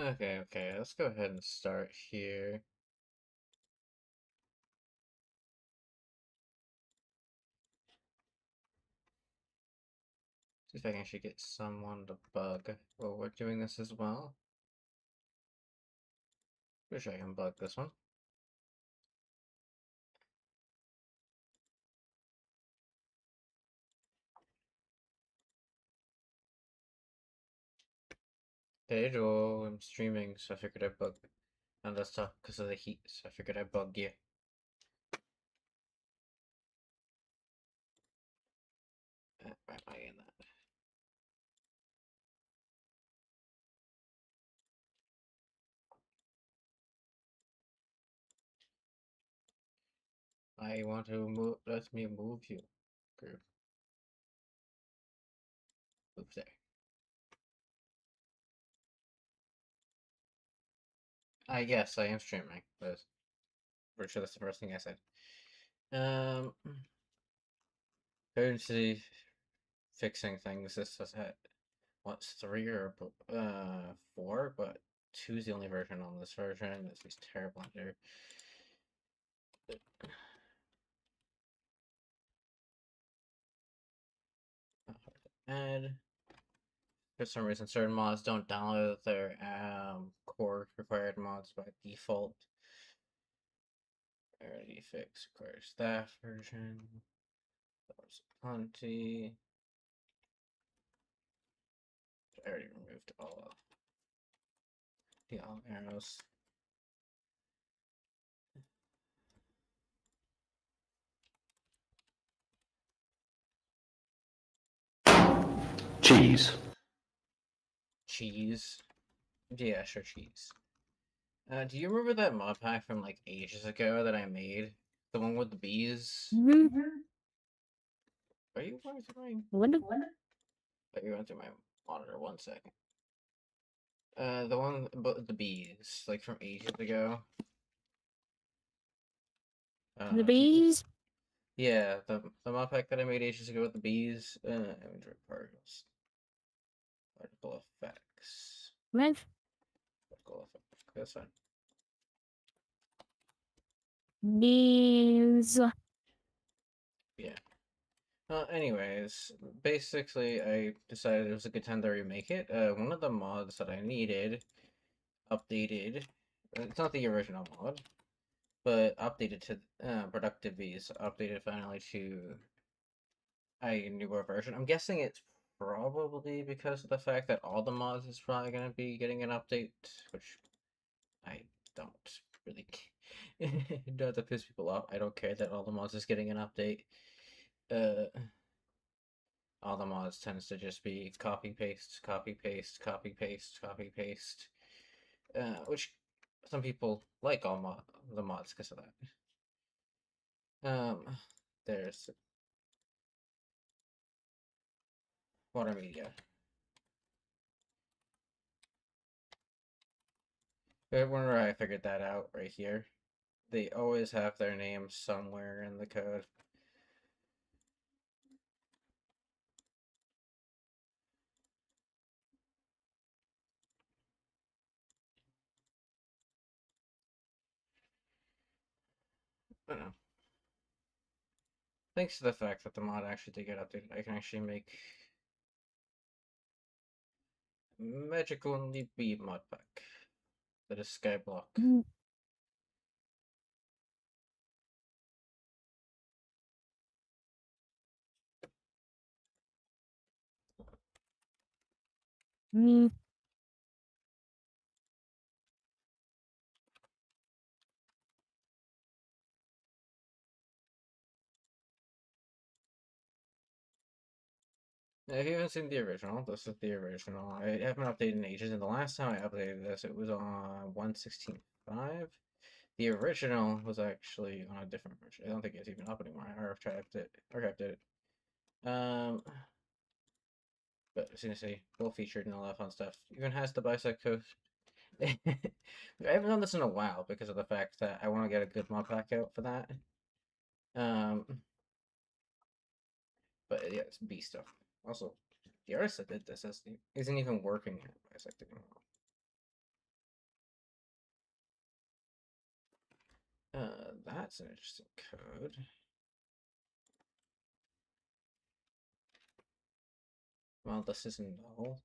Okay, let's go ahead and start here. See if I can actually get someone to bug while we're doing this as well. Wish I can bug this one. Hey Joel, I'm streaming, so I figured I'd bug. And that's tough because of the heat, so I figured I'd bug you. Why am I in that? I want to move. Let me move you. Group. Move there. Yes, I am streaming. But pretty sure that's the first thing I said. Currency fixing things. This has had what's 3 or 4, but 2 is the only version on this version. This is terrible under. Add. For some reason, certain mods don't download their core required mods by default. Already fixed, requires staff version. There's plenty. I already removed all of the all arrows. Cheese. Cheese. Yeah, sure, cheese. Do you remember that mod pack from like ages ago that I made? The one with the bees? Are you going through my? What? Are you going through my monitor? 1 second. The one about the bees, like from ages ago. The bees? Yeah, the mod pack that I made ages ago with the bees. Inventory particles. Particle effects. What? Particle effects. That's fine. Bees. Yeah. Anyways, basically, I decided it was a good time to remake it. One of the mods that I needed updated. It's not the original mod, but updated to Productive Bees. Updated finally to a newer version. I'm guessing it's probably because of the fact that all the mods is probably going to be getting an update, which I don't really don't have to piss people off. I don't care that all the mods is getting an update. All the mods tends to just be copy paste, copy paste, copy paste, copy paste, which some people like all the mods because of that. There's water media. Whenever I figured that out right here, they always have their name somewhere in the code. I don't know. Thanks to the fact that the mod actually did get updated, I can actually make Magical Bee mod pack that is Skyblock. Mm. If you haven't seen the original, this is the original. I haven't updated in ages, and the last time I updated this, it was on 1.16.5. The original was actually on a different version. I don't think it's even up anymore. I archived it. But as soon as I full featured and all that fun stuff, even has the bisect code. I haven't done this in a while because of the fact that I want to get a good mod pack out for that. But yeah, it's B stuff. Also, the artist that did this isn't even working at Bisect anymore. That's an interesting code. Well, this isn't null.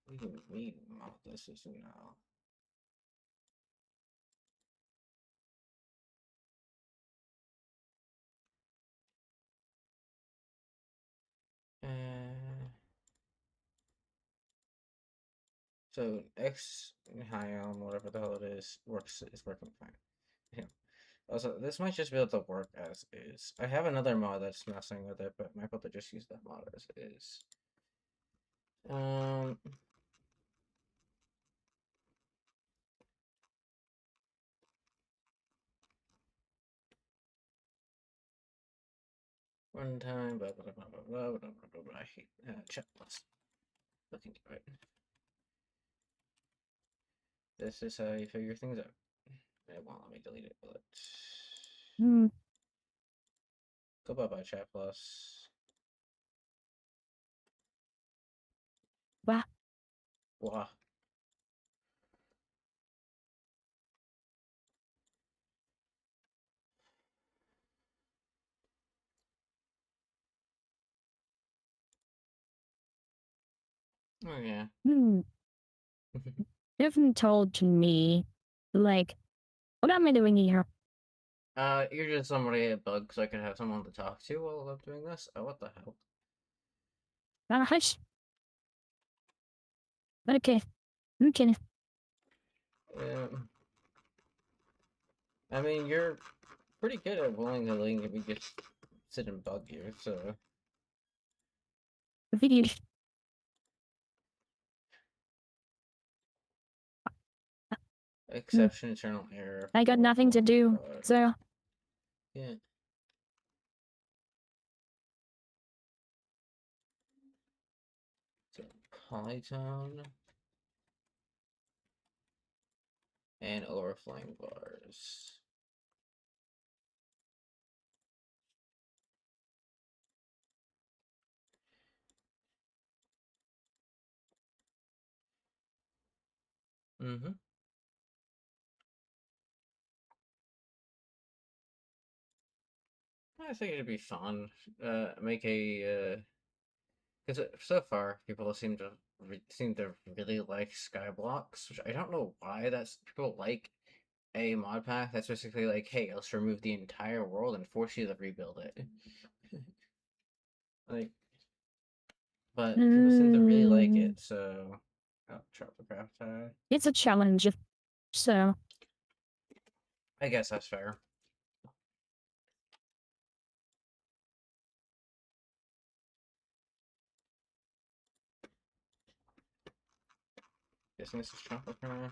What do you mean, well, this isn't null? So X high elm, whatever the hell it is, is working fine. Yeah. Also, this might just be able to work as is. I have another mod that's messing with it, but I might be able to just use that mod as is. Um, One time, blah blah blah blah blah blah blah blah blah. I hate chat plus. Looking at it. This is how you figure things out. It won't let me delete it, but Hmm. go bye bye chat plus. Wow. Wah. Oh yeah. Hmm. You haven't told to me, like, what am I doing here? You're just somebody at bug, so I could have someone to talk to while I'm doing this. Oh, what the hell? Hush. Okay. Okay. Um, I mean, you're pretty good at willing and letting me just sit and bug you, so. Video. Exception, internal error. I got nothing to do, so. Yeah. So, polytone and overflowing bars. Mm-hmm. I think it'd be fun. Make a because so far people seem to really like Skyblocks, which I don't know why. That's people like a mod pack that's basically like, hey, let's remove the entire world and force you to rebuild it. Like, but people seem to really like Hmm. it. So, oh, Tropicraft tag. It's a challenge, so. I guess that's fair. Guessing this is Tropicraft.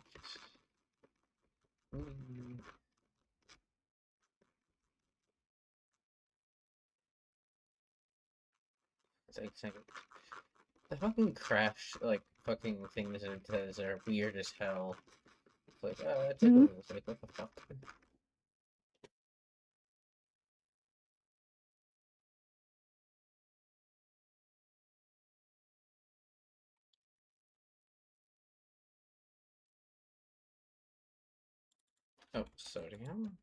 Mm. It's like the fucking crash like fucking things that it says are weird as hell. It's like it's like, Hmm. it's like what the fuck? Oh, sodium.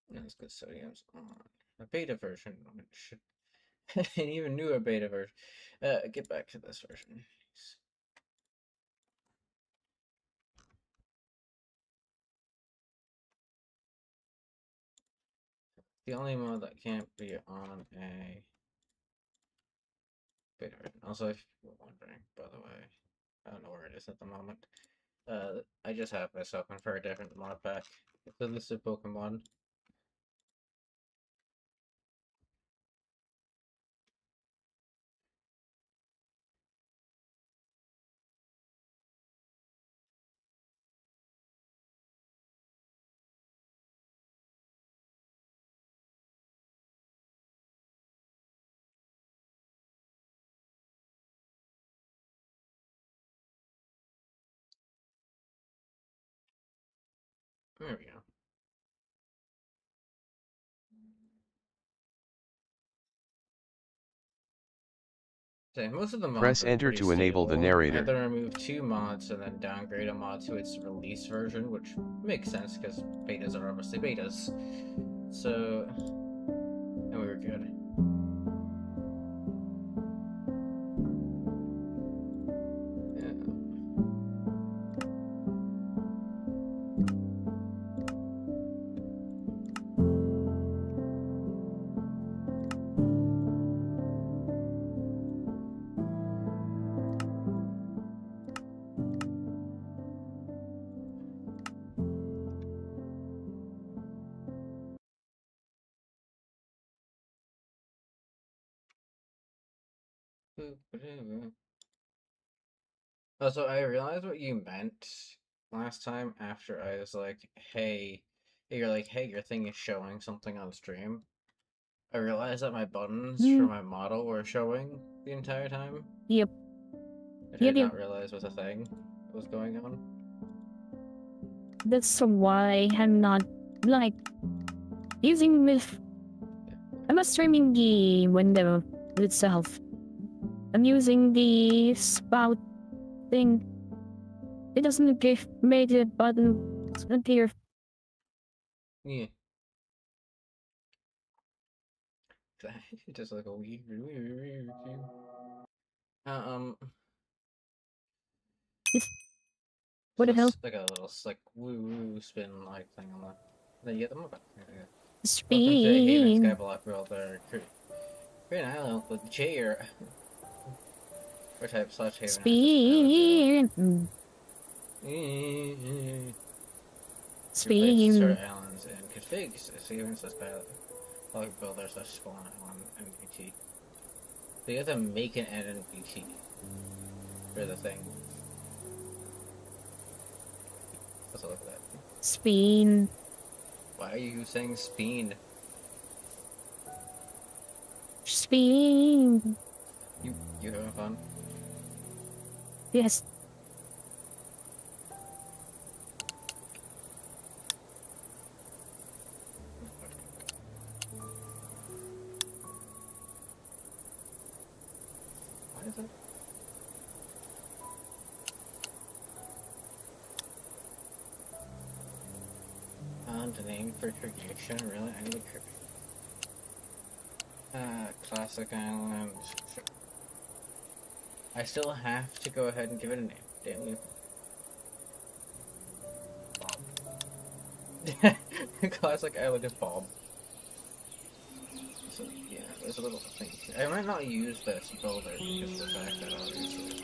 No, it's because sodium's on a beta version. Should an even newer beta version. Get back to this version. The only mod that can't be on a beta version. Also, if you're wondering, by the way, I don't know where it is at the moment. I just have this open for a different mod pack. It's a listed Pokemon. There we go. So most of the mods Press are enter pretty to enable the stable. narrator. Either remove 2 mods and then downgrade a mod to its release version, which makes sense because betas are obviously betas. So, and we were good. Yeah. Also, I realized what you meant last time after I was like, hey, you're like, hey, your thing is showing something on stream. I realized that my buttons for my model were showing the entire time. Yep. I Yep, did yep. not realize was a thing that was going on. That's why I'm not, like, using with... I'm not streaming the window itself. I'm using the spout thing. It doesn't give me the button appear. Yeah. Just like a weird. Um, What the hell? just like a little like woo spin like thing on the. Then you get them up. Yeah. Welcome to Haven Speed. Skyblock World. Green Island with Chair. Or type slash Haven Island World. Speed. Replace Speed. Sir Islands and configs. Haven says Skyblock Builder slash spawn island NPT. So you have to make an NPT for the thing. Let's look at that. Speed. Why are you saying speen? Speed. You having fun? Yes. Why is it? The name for creation, really? I need a classic island. I still have to go ahead and give it a name. Damn you. Bob. Classic island of Bob. So, yeah, there's a little thing. I might not use this builder because of the fact that obviously.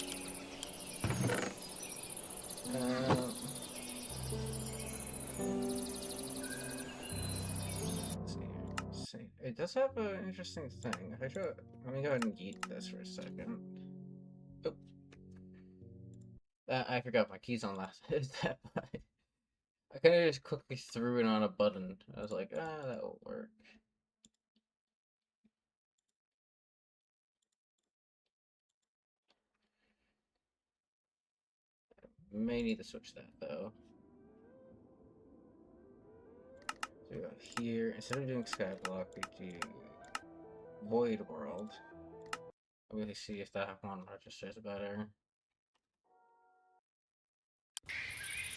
Let's see. It does have an interesting thing. If I show it, let me go ahead and yeet this for a second. Oh. I forgot my keys on that. I kind of just quickly threw it on a button. I was like, that will work. May need to switch that though. So we go here. Instead of doing Skyblock, we do Void World. Let me see if that one registers better.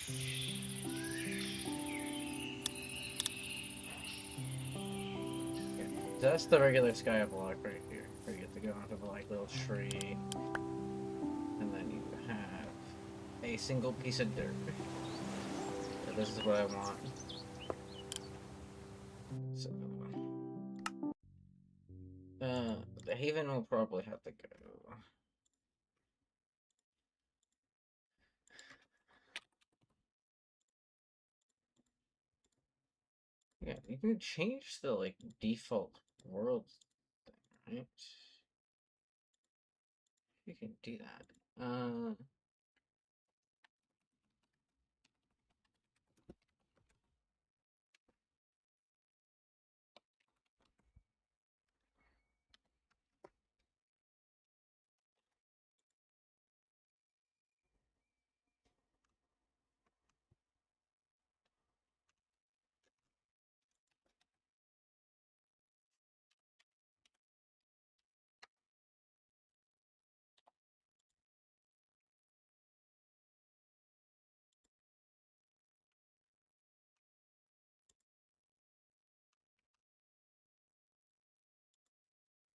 Yeah. So that's the regular Skyblock right here. Where you get to go into the like little tree. And then you have a single piece of dirt. So this is what I want. So the Haven will probably have to go. Yeah, you can change the like default world thing, right? You can do that.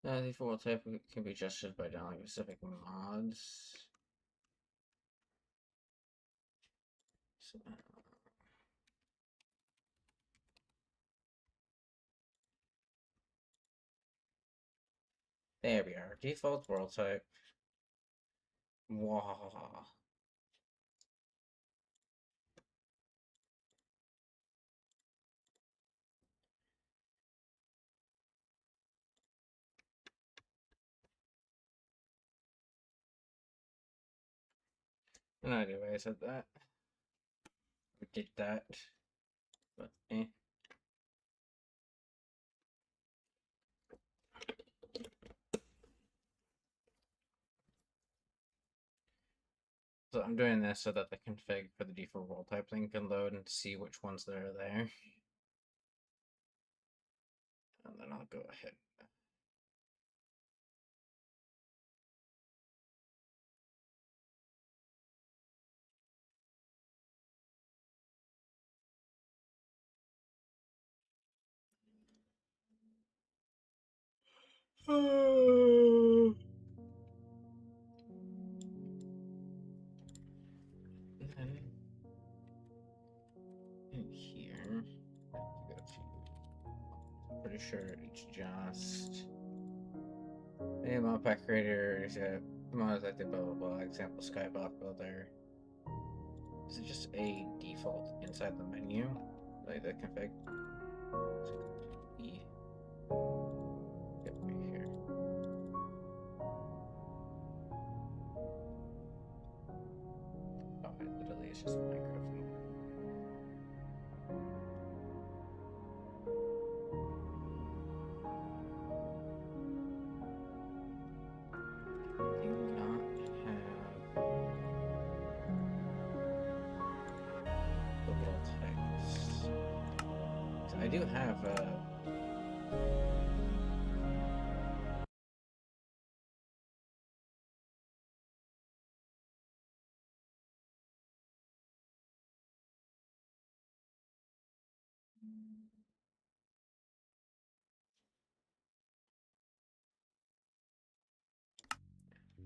The default type can be adjusted by downloading specific mods. So, there we are. Default world type. Wow. No idea why I said that. Or did that. But eh. So I'm doing this so that the config for the default world type thing can load and see which ones that are there. And then I'll go ahead. Then in here, go to, pretty sure it's just mod pack creator, mods like the blah blah blah, example skybox builder. Is it just a default inside the menu, like the config? E. Yep, right here. Oh, it literally is just Minecraft. Do not have the world types. So I do have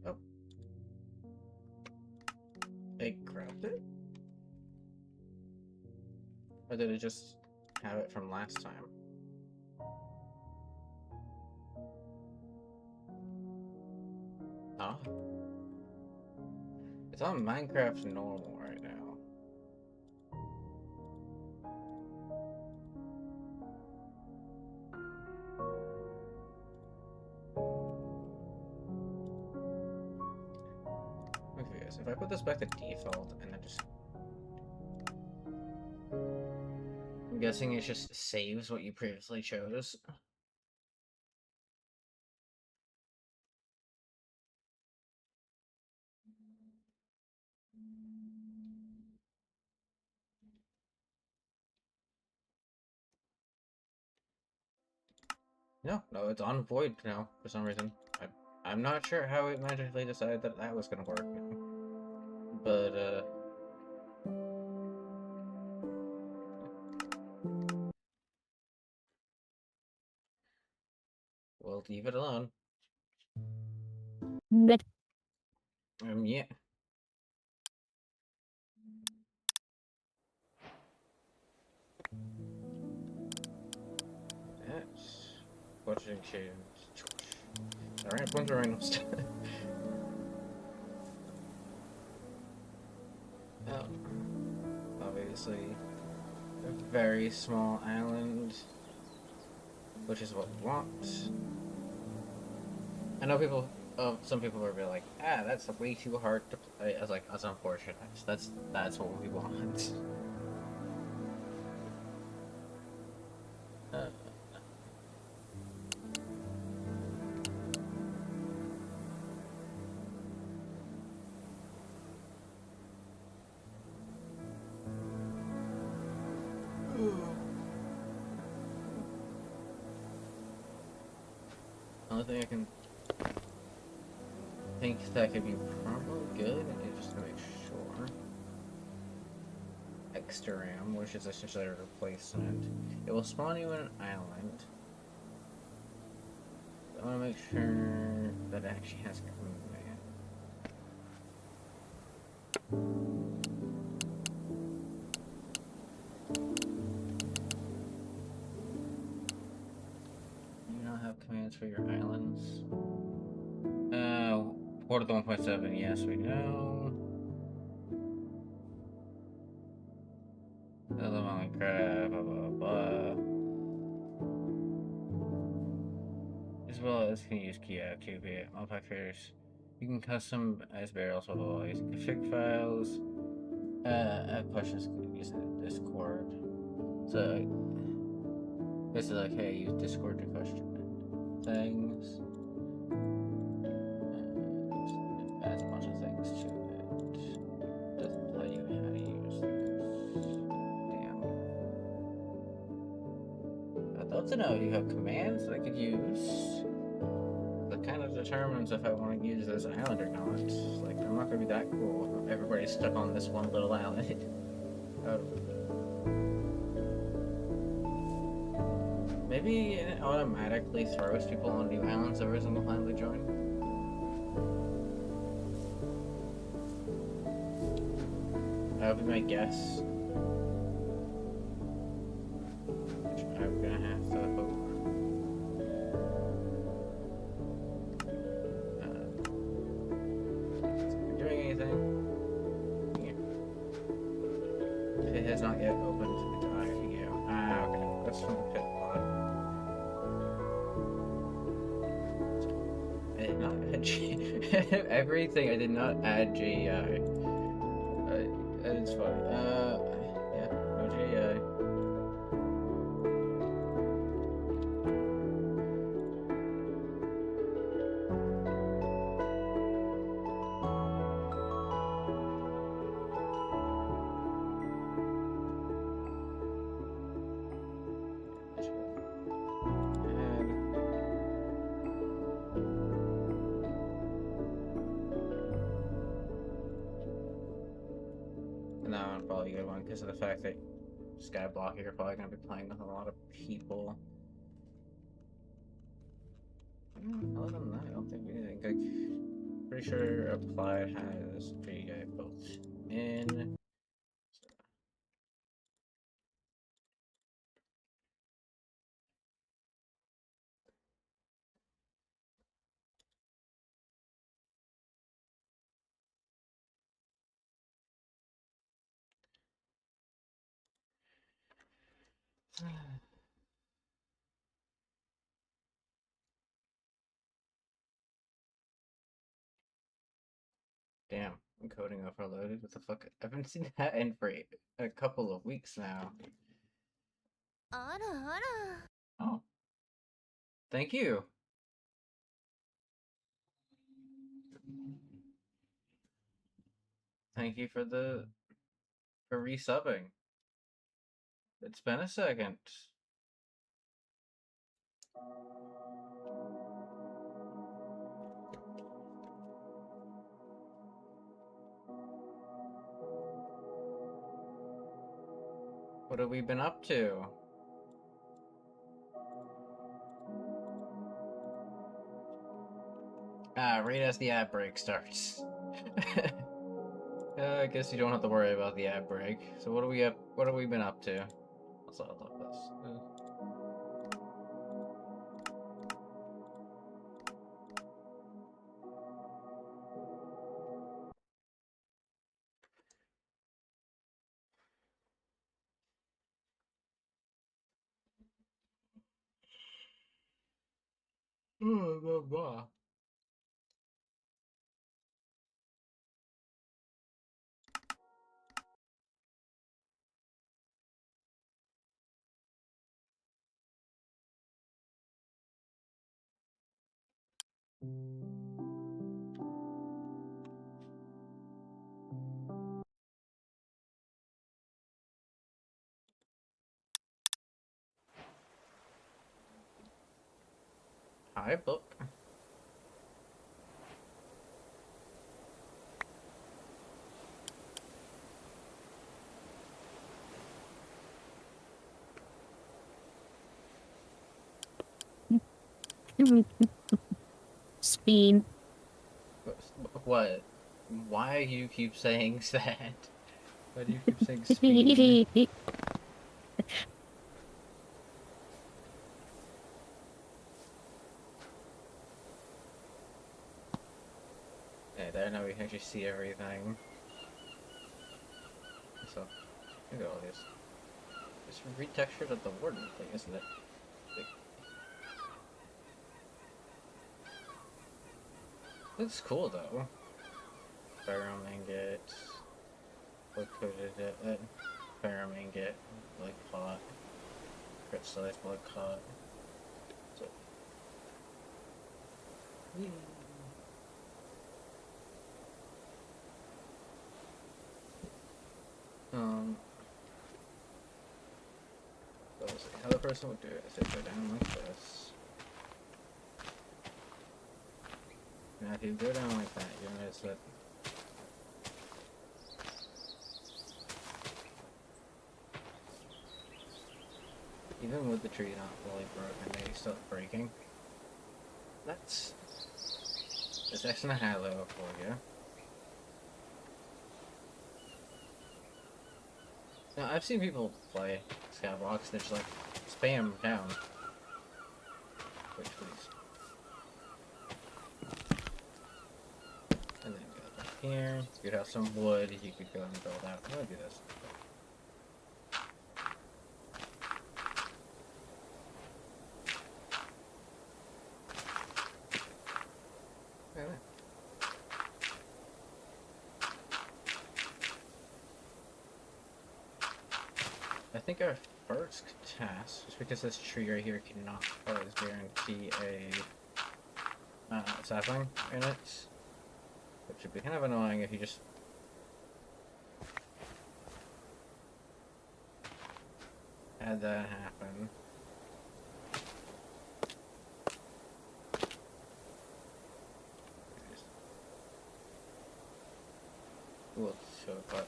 oh, I grabbed it? Or did it just have it from last time? Oh. It's on Minecraft normal right now. Okay, guys, if I put this back to default and then just... I'm guessing it just saves what you previously chose. No, it's on void now for some reason. I'm not sure how it magically decided that that was gonna work now. But, we'll leave it alone. That Yeah. That's... Watching change. Alright, bunch of random stuff. Oh. Obviously, a very small island, which is what we want. I know people, some people are be like, ah, that's way too hard to play. I was like, that's unfortunate. That's what we want. Uh, only thing I can think that could be probably good is just to make sure. Exteram, which is essentially a replacement. It will spawn you in an island. I want to make sure that it actually has command. You don't have commands for your islands. Port of the 1.7, yes, we know. Other Minecraft, blah blah blah. As well as can use QB modifiers. You can customize barrels, blah blah blah, using config files. I have questions using Discord. So basically like, hey, use Discord to question things. Adds a bunch of things to it. Doesn't tell you how to use things. Damn. I'd love to know if you have commands that I could use. That kind of determines if I want to use this island or not. Like, I'm not gonna be that cool if everybody's stuck on this one little island. Maybe it automatically throws people on new islands every single time they join. That would be my guess. Which I'm gonna have to hope. Is it doing anything? Yeah. It has not yet opened its IPO. Ah, okay. That's from the pit pod. I did not add everything. I did not add GI. It's fine. Yeah, no GI. No, probably a good one because of the fact that Skyblock you're probably going to be playing with a lot of people. Other than that, I don't think anything. Like, pretty sure Applied has GI both in. Damn, encoding overloaded. What the fuck? I haven't seen that in for a couple of weeks now. Oh, thank you. Thank you for resubbing. It's been a second. What have we been up to? Right as the ad break starts. I guess you don't have to worry about the ad break. So what have we been up to? Also, I love this. Blah, blah. Hi, book. Speed. What? Why you keep saying that? Why do you keep saying speed? Yeah, there now we can actually see everything. So, look at all this. It's retextured at the warden thing, isn't it? Like, looks cool though. Ferrum ingot, what coated it? Ferrum ingot, blood clot, crystallized blood clot. So, um, what was it? How the person would do it is they go down like this. Now if you go down like that, you'll notice that even with the tree not fully broken, they start breaking. That's X and a halo for you. Now I've seen people play Skyblocks, they just like spam down. Wait, please. And then go back here. You could have some wood, you could go and build out. I'm gonna do this. Look at that. I think our first task, just because this tree right here cannot always guarantee a sapling in it, which would be kind of annoying if you just had that happen. We'll show it, but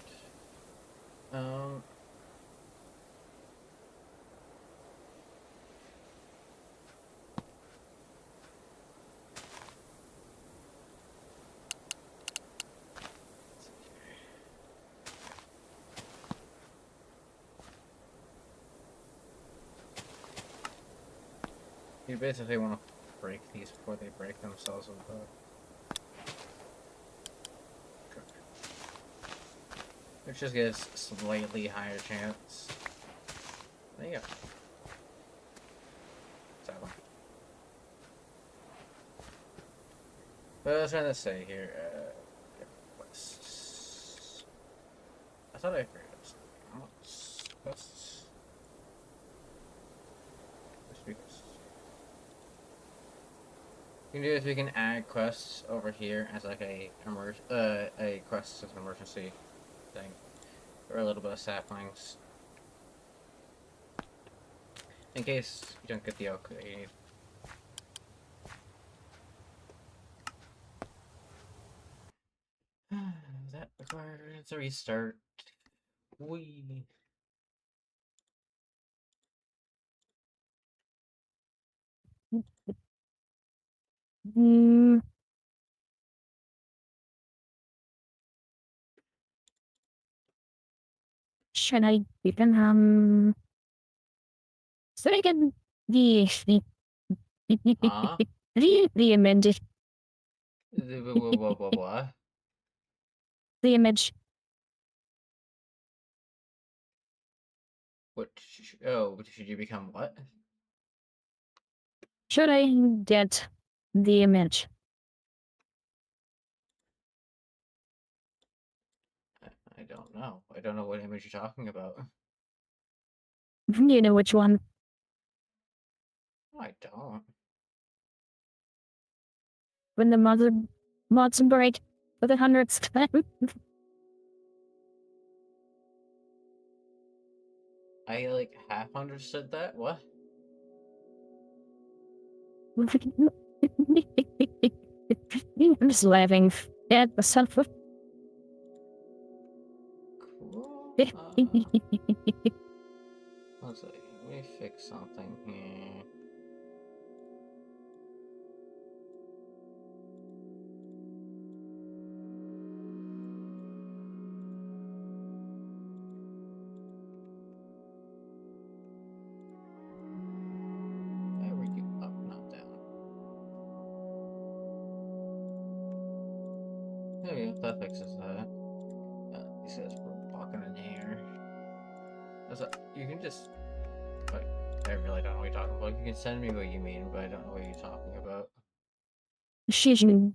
you basically want to break these before they break themselves with the. Which just gives slightly higher chance. There you go. Sapling. What I was trying to say here, quests. I thought I figured out something else. Quests. Quests. We can do is we can add quests over here as like a quest as an emergency thing, or a little bit of saplings, in case you don't get the oak that you need. That requires a restart. We. Mm, should I even so I can the Huh? the image What? the image. What? Oh, should you become what? Should I get the image? I don't know. I don't know what image you're talking about. You know which one? I don't. When the mods break for the 100th time. I like half understood that. What? I'm just laughing at myself. Cool. Let's see. Let me fix something here. Okay, that fixes that. These guys were blocking in here. You can just. Like, I really don't know what you're talking about. You can send me what you mean, but I don't know what you're talking about. Shizen.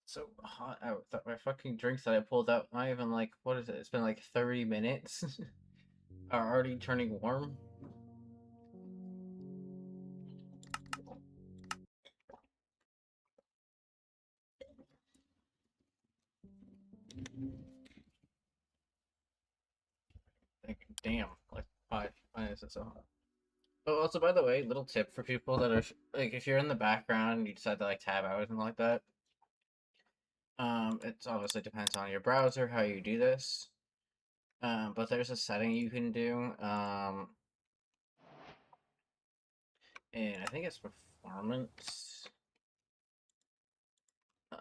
So hot out that my fucking drinks that I pulled out, not even like, what is it? It's been like 30 minutes. Are already turning warm. Like, damn, like, why is it so hot? Oh, also, by the way, little tip for people that are like, if you're in the background and you decide to like tab out or something like that, it obviously depends on your browser how you do this. But there's a setting you can do, and I think it's performance. Um,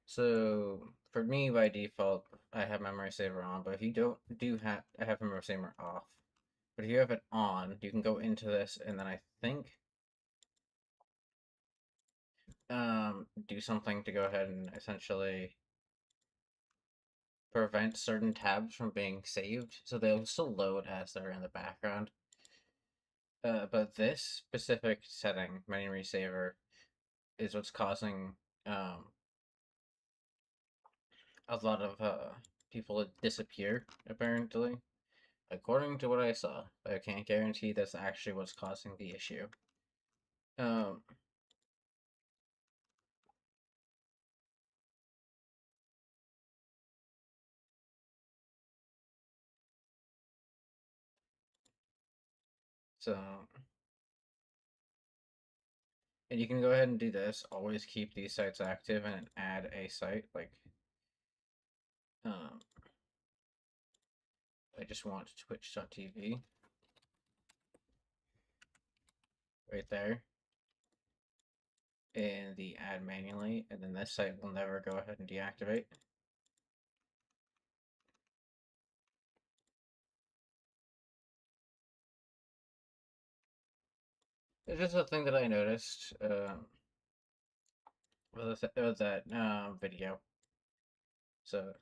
so for me, by default, I have memory saver on, but if you don't do have, I have memory saver off. But if you have it on, you can go into this, and then I think do something to go ahead and essentially prevent certain tabs from being saved, so they'll still load as they're in the background. But this specific setting, memory saver, is what's causing um, a lot of people to disappear, apparently. According to what I saw, I can't guarantee that's actually what's causing the issue. Um, so, and you can go ahead and do this. Always keep these sites active and add a site. Like, um, I just want twitch.tv right there. And the add manually, and then this site will never go ahead and deactivate. It's just a thing that I noticed with that video. So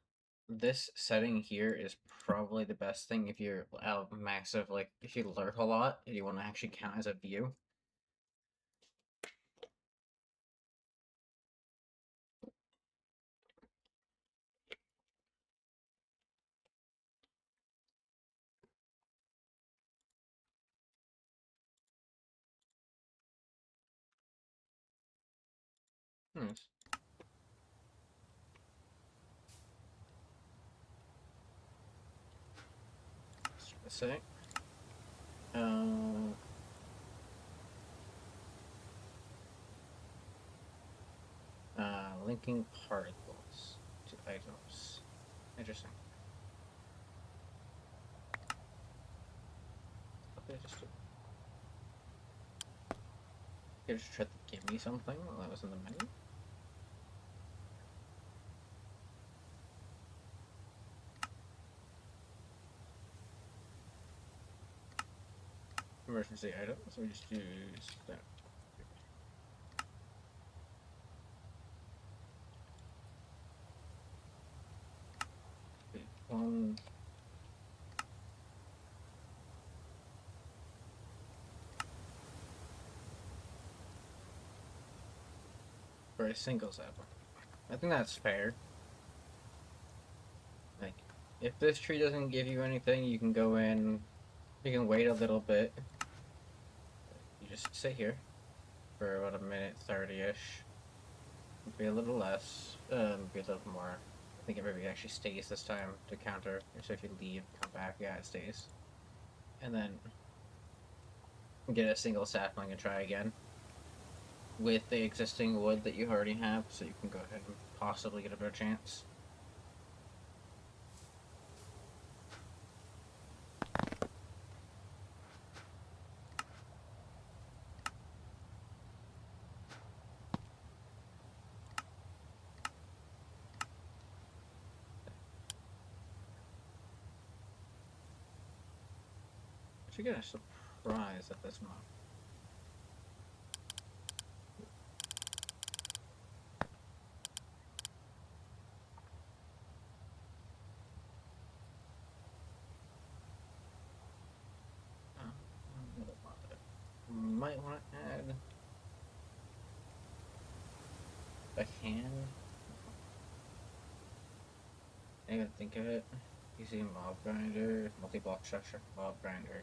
this setting here is probably the best thing if you're massive, like if you lurk a lot and you want to actually count as a view. Let's say, uh, linking particles to items. Interesting. Okay, just tried to give me something while I was in the menu. Emergency items. We just use that. One. For a single sapling. I think that's fair. Like, if this tree doesn't give you anything, you can go in, you can wait a little bit. You just sit here for about a minute 30-ish. Be a little less, be a little more. I think it maybe actually stays this time to counter. So if you leave, come back, yeah, it stays. And then get a single sapling and try again with the existing wood that you already have, so you can go ahead and possibly get a better chance. Should get a surprise at this mod. Might want to add a hand. I gotta think of it. Easy mob grinder, multi-block structure, mob grinder.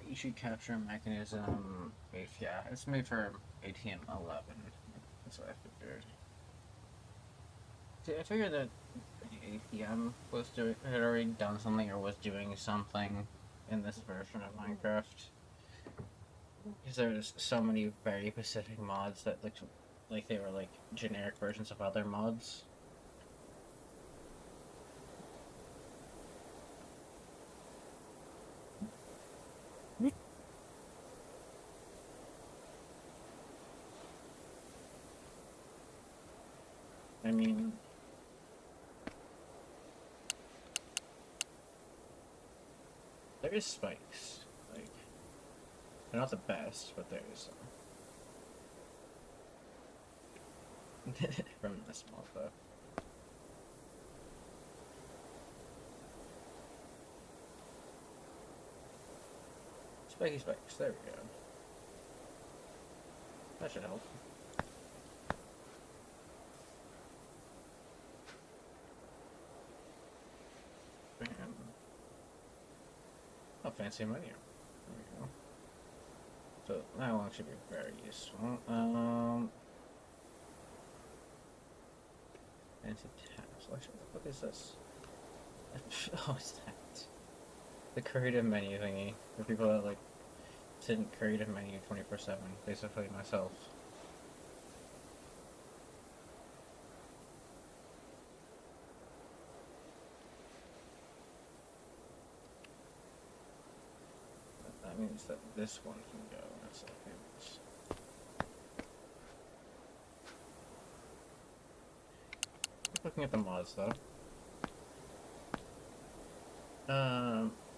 Issue capture mechanism. Yeah, it's made for ATM 11. That's what I figured. See, I figured that ATM had already done something or was doing something in this version of Minecraft. Because there's so many very specific mods that looked like they were like generic versions of other mods. I mean, there is spikes. Like, they're not the best, but there is some. From this mod, though. Spiky spikes, there we go. That should help. Bam. Oh, fancy menu. There we go. So that will actually be very useful. Fancy tab selection. What is this? Oh, it's that. The creative menu thingy. For people that like sit in creative menu 24/7. Basically myself. That means that this one can go in a second. Looking at the mods though.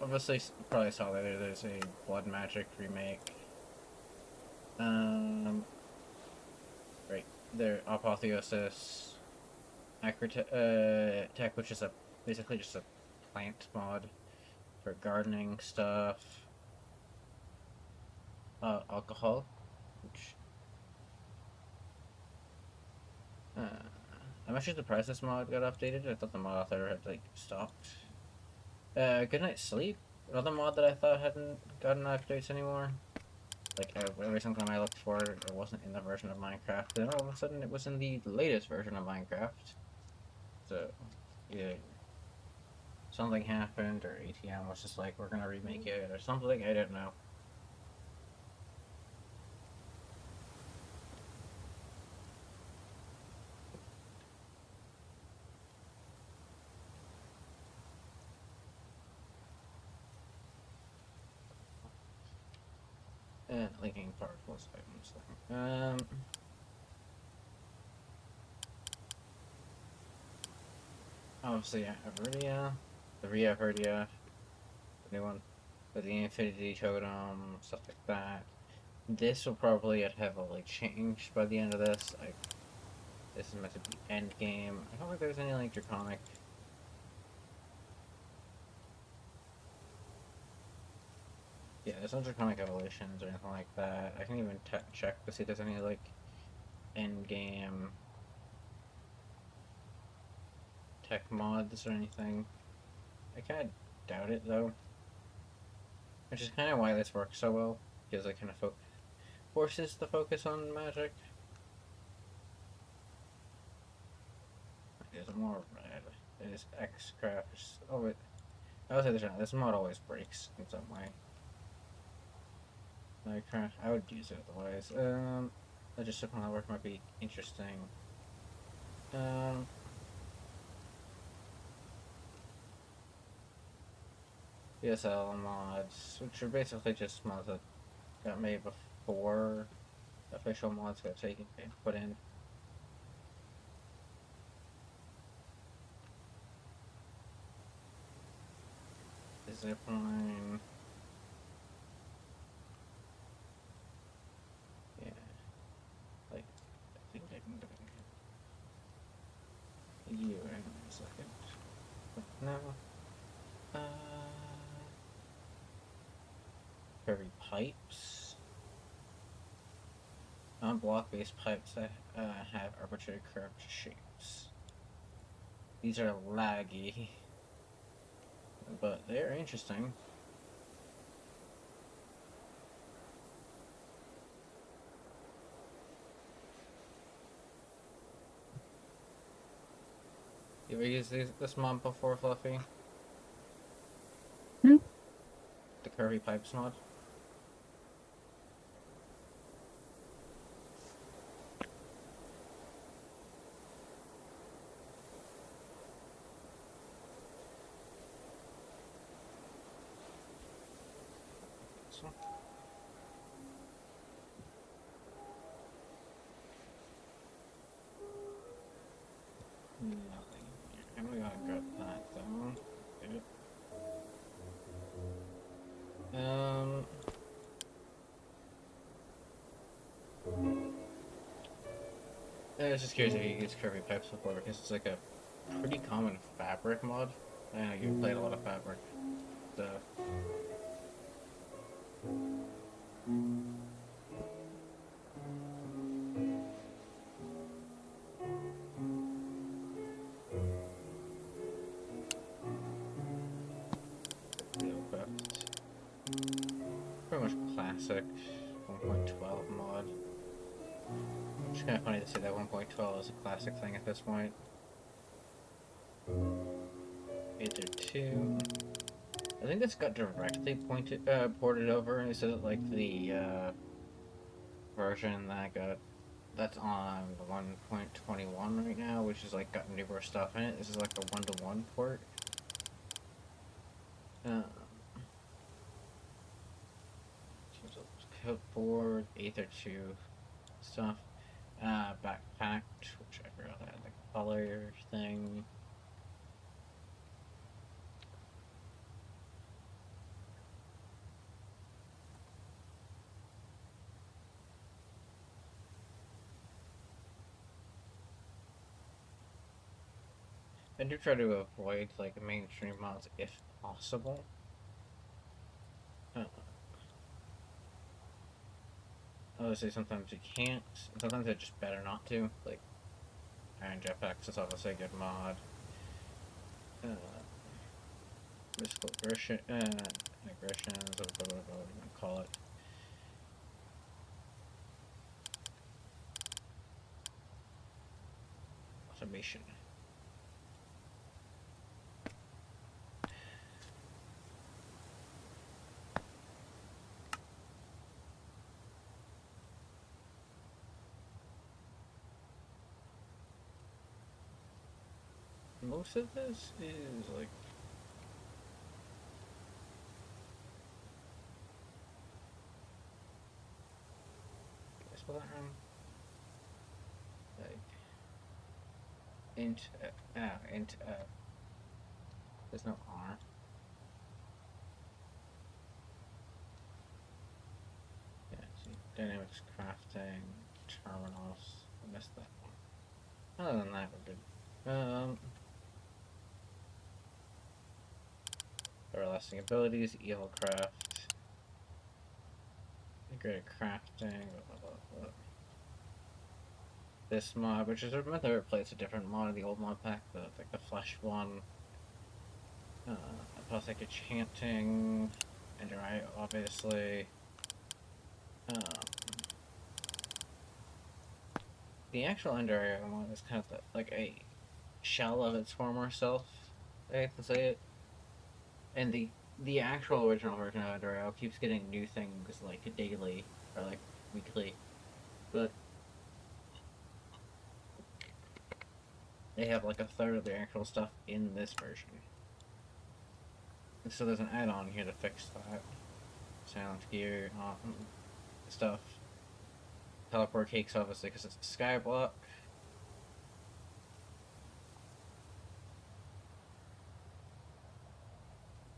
Obviously, you probably saw that there's a Blood Magic remake. Right there, Apotheosis, Acrotech, which is basically just a plant mod for gardening stuff. Alcohol, which I'm actually surprised this mod got updated. I thought the mod author had like stopped. Goodnight Sleep, another mod that I thought hadn't gotten updates anymore. Like every single time I looked for it, it wasn't in the version of Minecraft. Then all of a sudden, it was in the latest version of Minecraft. So, yeah, something happened, or ATM was just like, we're gonna remake it, or something. I don't know. And linking particles items. Obviously, yeah, Averdia, the Ria Verdia, the new one, with the Infinity Totem, stuff like that. This will probably get heavily changed by the end of this. This is meant to be end game. I don't think there's any like draconic. Yeah, there's no draconic evolutions or anything like that. I can even check to see if there's any like end game tech mods or anything. I kind of doubt it though, which is kind of why this works so well, because it kind of forces the focus on magic. There's more red. There's X-Craft. Oh wait, I would say this mod always breaks in some way. Like, I would use it otherwise. Logistical network might be interesting. PSL mods, which are basically just mods that got made before official mods got put in. The zipline. now. Curvy pipes. On block-based pipes that have arbitrary curved shapes. These are laggy, but they're interesting. You ever used this mod before, Fluffy? Hmm? The curvy pipes mod? So, nothing here. I'm gonna grab that though. Yep. I was just curious if you used curvy pipes before because it's like a pretty common fabric mod. I know you played a lot of fabric stuff. Pretty much classic 1.12 mod. It's kind of funny to say that 1.12 is a classic thing at this point. Aether 2. I think this got directly ported over instead of like the version that's on the 1.21 right now, which is like got newer stuff in it. This is like a 1-to-1 port. Codeboard, Aether 2 stuff. Backpack, which I forgot that had the color thing. I do try to avoid like mainstream mods if possible. Obviously, sometimes you can't. Sometimes it's just better not to. Like Iron Jetpacks is obviously a good mod. Mystical aggressions, or whatever you want to call it. Automation. Most of this is like did I spell that wrong? Like int there's no R. Yeah, see, dynamics crafting, terminals. I missed that one. Other than that, we're good. Everlasting abilities, evil craft, integrated crafting, blah, blah, blah, blah. This mod, which is another replace a different mod of the old mod pack, like the flesh one. Apothecary chanting, Ender Eye, obviously. The actual Ender Eye one is kind of like a shell of its former self. I hate to say it. And the actual original version of Ender Eye keeps getting new things like daily or like weekly, but they have like a third of the actual stuff in this version. So there's an add-on here to fix that. Silent gear, stuff. Teleport cakes, obviously, because it's a skyblock.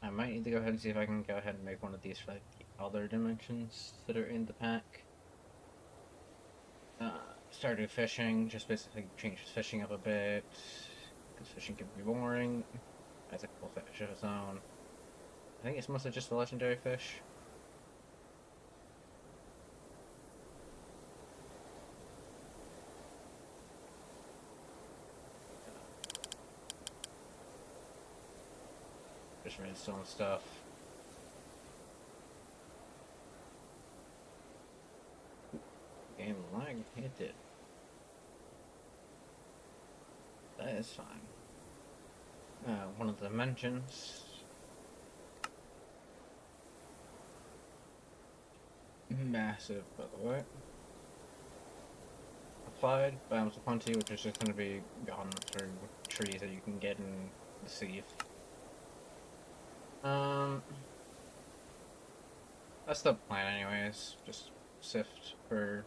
I might need to go ahead and see if I can go ahead and make one of these for like the other dimensions that are in the pack. Started fishing, just basically changed fishing up a bit, because fishing can be boring. It's a cool fish of its own. I think it's mostly just a legendary fish. Just redstone stuff. Game lag hit it. That is fine. One of the dimensions. Massive, by the way. Applied Biomes of Plenty, which is just going to be gone through trees that you can get in the sea. That's the plan anyways. Just sift for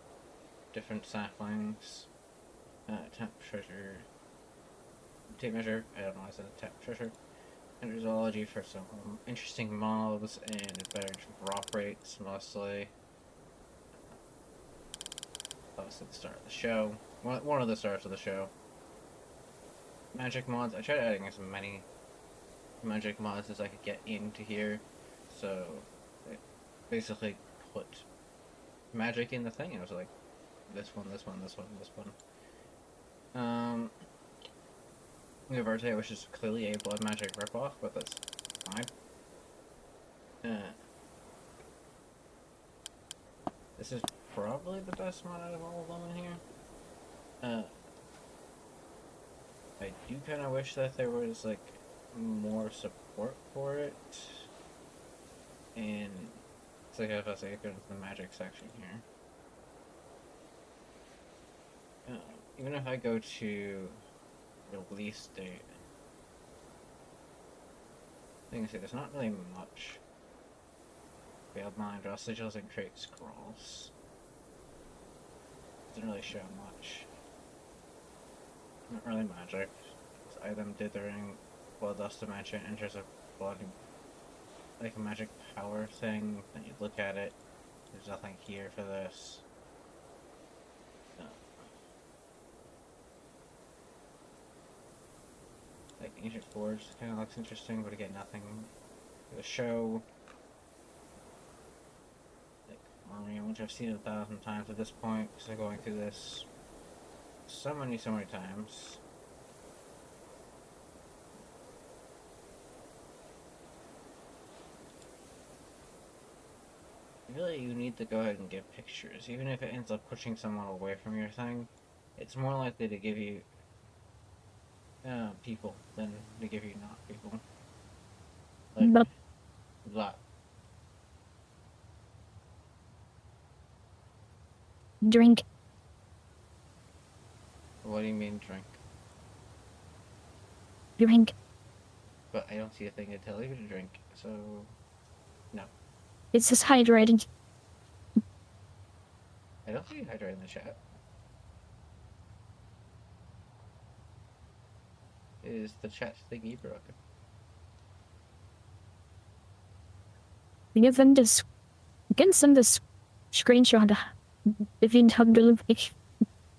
different saplings. Tap treasure. Tape measure. I don't know why I said tap treasure. And zoology for some interesting mobs and better drop rates mostly. Obviously the start of the show. One of the starts of the show. Magic mods. I tried adding as many magic mods as I could get into here. So it basically put magic in the thing, and it was like this one, this one, this one, this one. Verte, which is clearly a blood magic ripoff, but that's fine. This is probably the best mod out of all of them in here. I do kind of wish that there was like more support for it, and it's like if I say go into the magic section here. Even if I go to release date, you can see there's not really much. Failed mine, draw sigils, and create scrolls. Doesn't really show much. Not really magic. This item dithering, blood dust dimension, enters a blood, like a magic power thing. Then you look at it. There's nothing here for this. No. Like ancient forge kind of looks interesting, but again, nothing for the show. Which I've seen 1,000 times at this point, because I'm going through this so many times. Really, you need to go ahead and get pictures, even if it ends up pushing someone away from your thing. It's more likely to give you people than to give you not people. Like, But that. drink. What do you mean drink? Drink. But I don't see a thing to tell you to drink, so no. It says hydrating. I don't see hydrate in the chat. Is the chat thingy broken? You can send this screenshot if you don't believe it.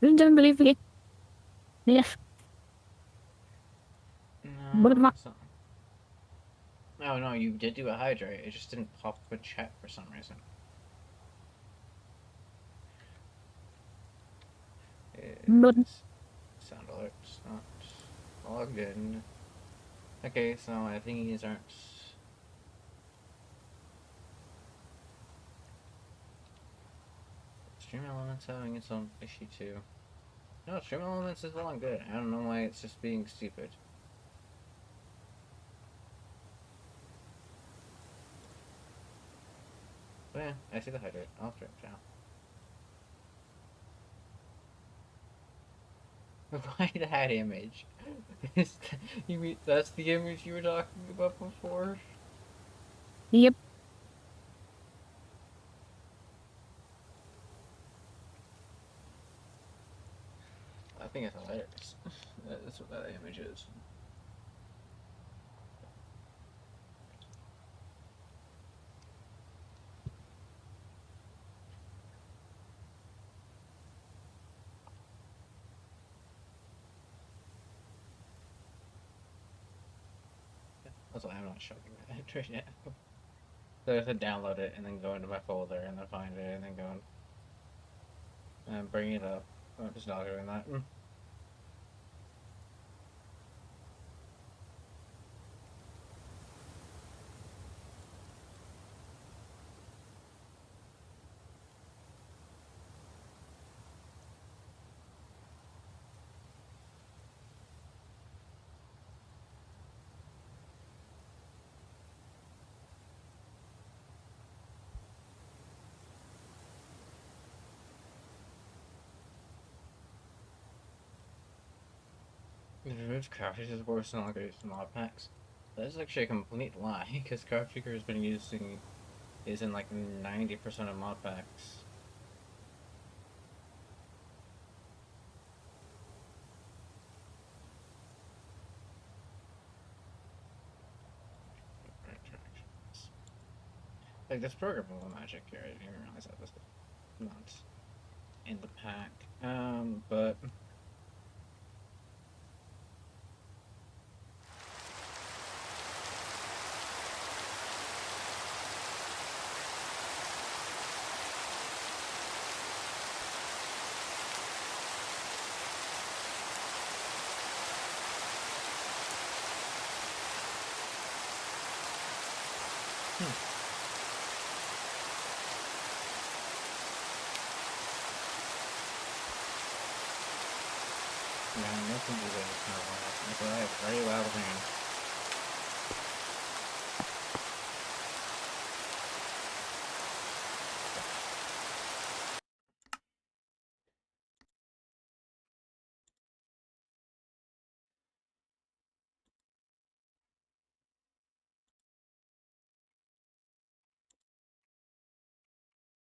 You don't believe it. Yeah. No, What about- it's not. No, you did do a hydrate. It just didn't pop up in chat for some reason. But- It's sound alerts not logged in. Okay, so my thingies aren't. Stream Elements having its own issue too. No, Stream Elements is well and good. I don't know why it's just being stupid. But yeah, I see the hydrate. I'll drink now. Why that image? You mean that's the image you were talking about before? Yep. I think it's hilarious. That's what that image is. Also, I'm not showing that right now. So I have to download it and then go into my folder and then find it and then go and bring it up. I'm just not doing that. Removed craft features worse than longer use mod packs. That is actually a complete lie, because craft figure has been is in like 90% of mod packs. Like this programmable magic here, I didn't even realize that was not in the pack. But yeah, nothing to do with marijuana. I have very loud hand.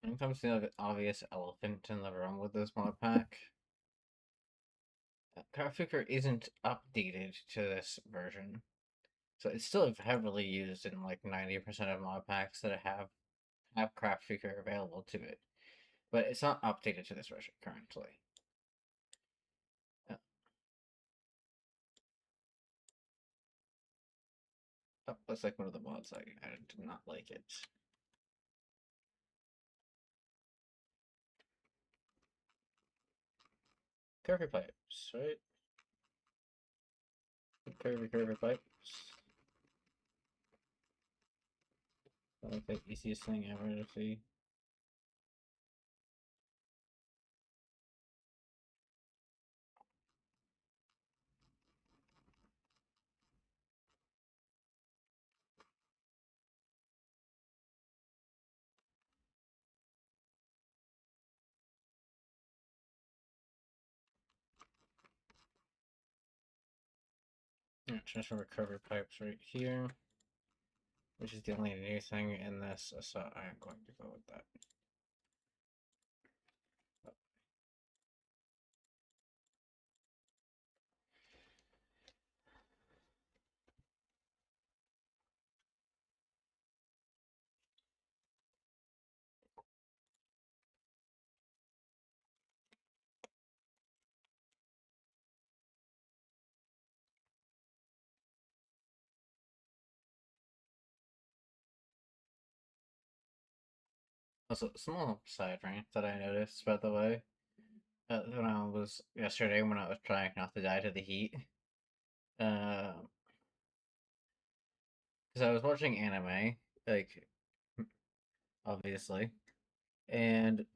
When it comes to the obvious elephant in the room with this mod pack, craft figure isn't updated to this version. So it's still heavily used in like 90% of mod packs that have craft figure available to it. But it's not updated to this version currently. Oh, that's like one of the mods I did not like it. Curvy pipes, right? Curvy pipes. Like the easiest thing ever to see. Yeah, transfer curvy pipes right here, which is the only new thing in this, so I am going to go with that. Also, small side rant that I noticed, by the way, when I was yesterday when I was trying not to die to the heat. Because I was watching anime, like obviously, and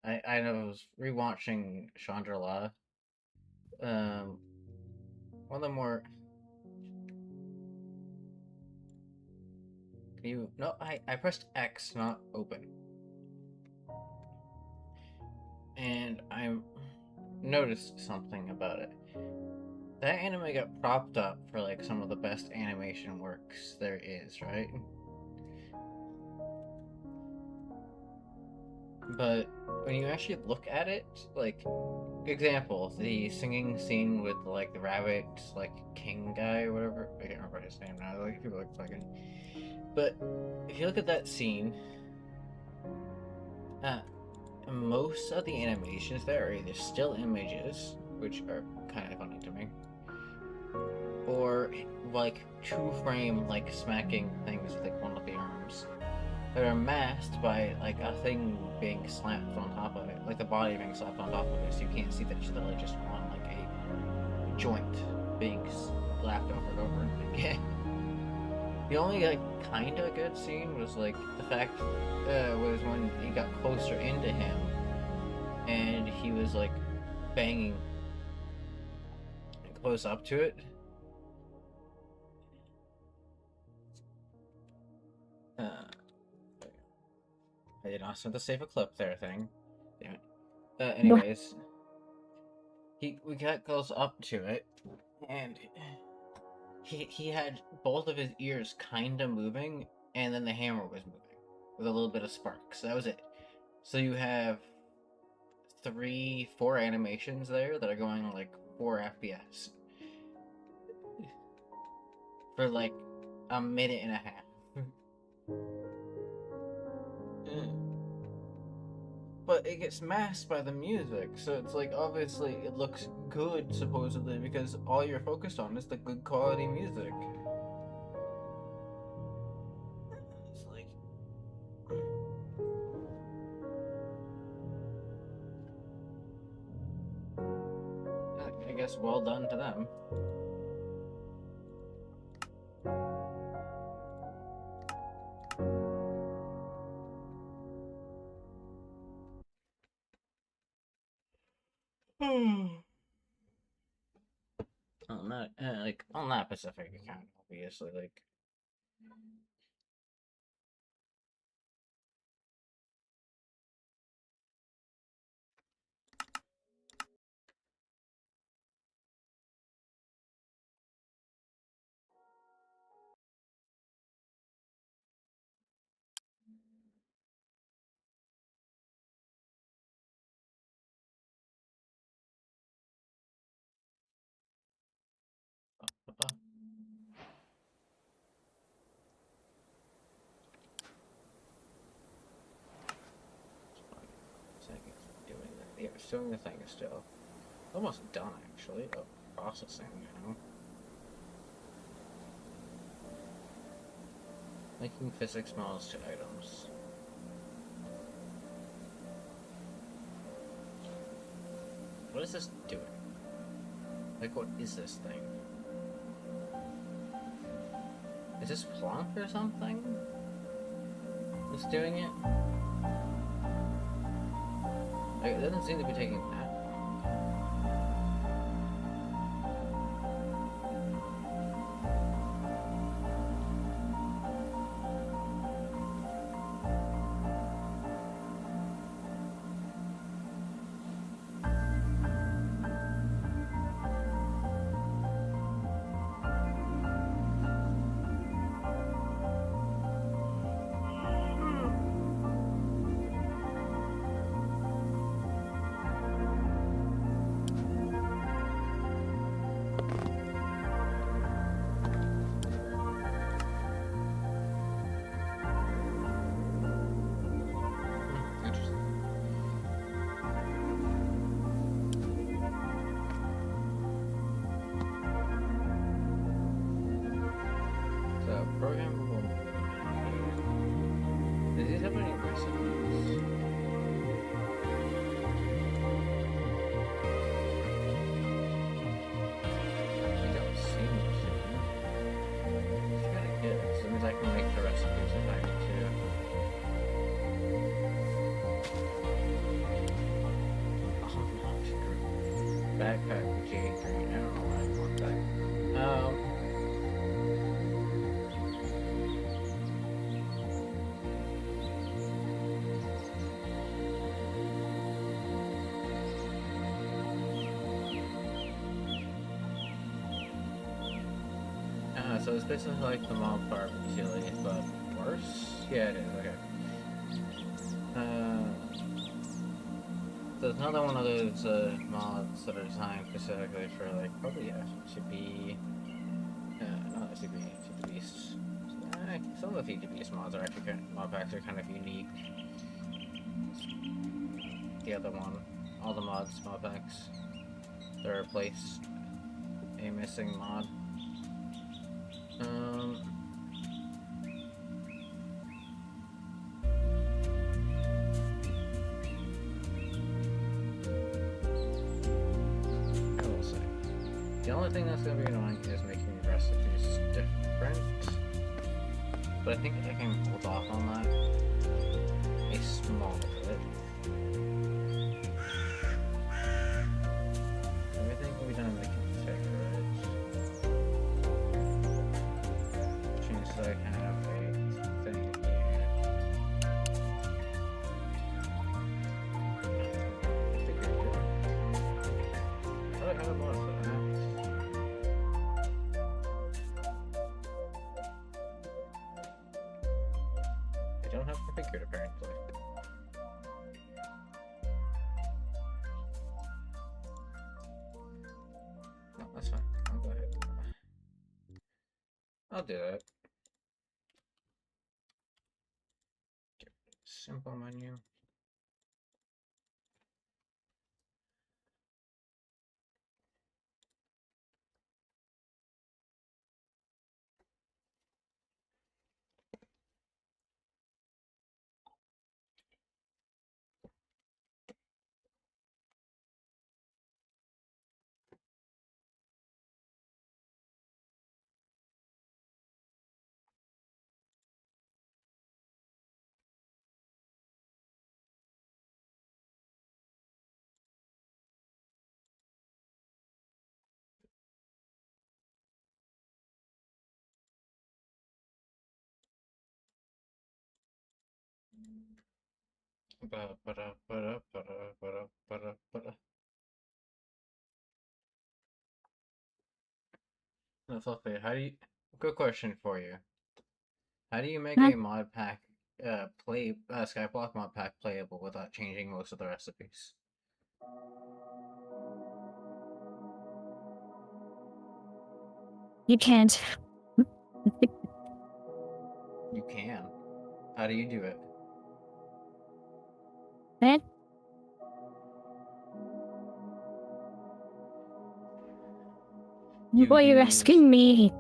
I was rewatching Chandra-La. One of the more. Can you? No, I pressed X, not open, and I noticed something about it. That anime got propped up for like some of the best animation works there is, right? But when you actually look at it, like, example, the singing scene with like the rabbit, like king guy or whatever. I can't remember his name now. Like people like fucking. But if you look at that scene, uh, most of the animations there are either still images, which are kind of funny to me, or like 2-frame like smacking things with like one of the arms that are masked by like a thing being slapped on top of it, like the body being slapped on top of it, so you can't see that it's literally just one like a joint being slapped over and over again. The only like kind of good scene was like the fact was when he got closer into him and he was like banging close up to it. I did not send to save a clip there thing. Damn it. Anyways, we got close up to it, and he had both of his ears kind of moving, and then the hammer was moving with a little bit of sparks. That was it. So you have 4 animations there that are going like 4 FPS for like a minute and a half. But it gets masked by the music, so it's like obviously it looks good supposedly because all you're focused on is the good quality music. It's like I guess well done to them. On that Pacific account, obviously, like. Yeah, doing the thing is still almost done actually. Oh, processing, you know. Linking physics models to items. What is this doing? Like, what is this thing? Is this Plonk or something? That's doing it? Like, it doesn't seem to be taking that long. Programmable. Does it have any recipes? I don't see anything. It's kind of good. As soon as I can make the recipes if I need to. Unlocked group. Backpack Jade Green. I don't know why I want that. So it's basically like the mob park chili, but worse? Yeah, it is, okay. There's another one of those mods that are designed specifically for like, probably, yeah, should be, no, it should be Beasts. Some of the Feed the Beast mods are actually mod packs are kind of unique. The other one, all the mod packs, they replace a missing mod. Um. I will say. The only thing that's gonna be annoying is making the recipes different. But I think I can hold off on that a small bit. Everything can be done in the configure, right? Which means that I can have a thing here. Configure. Oh, I have a mod for that. I don't have configured apparently. No, that's fine. I'll go ahead. I'll do that. Simple menu. No, Fluffy, how do you... Good question for you. How do you make Huh? a mod pack, Skyblock mod pack playable without changing most of the recipes? You can't. You can. How do you do it? That You why you're use... asking me?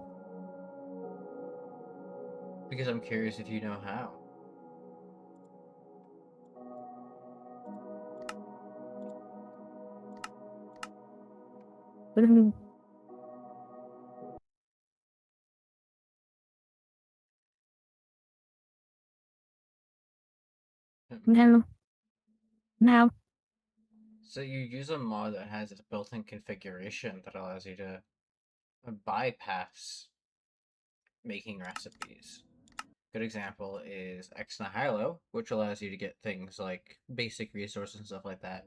Because I'm curious if you know how. No. Now. So you use a mod that has its built-in configuration that allows you to bypass making recipes. Good example is Ex Nihilo, which allows you to get things like basic resources and stuff like that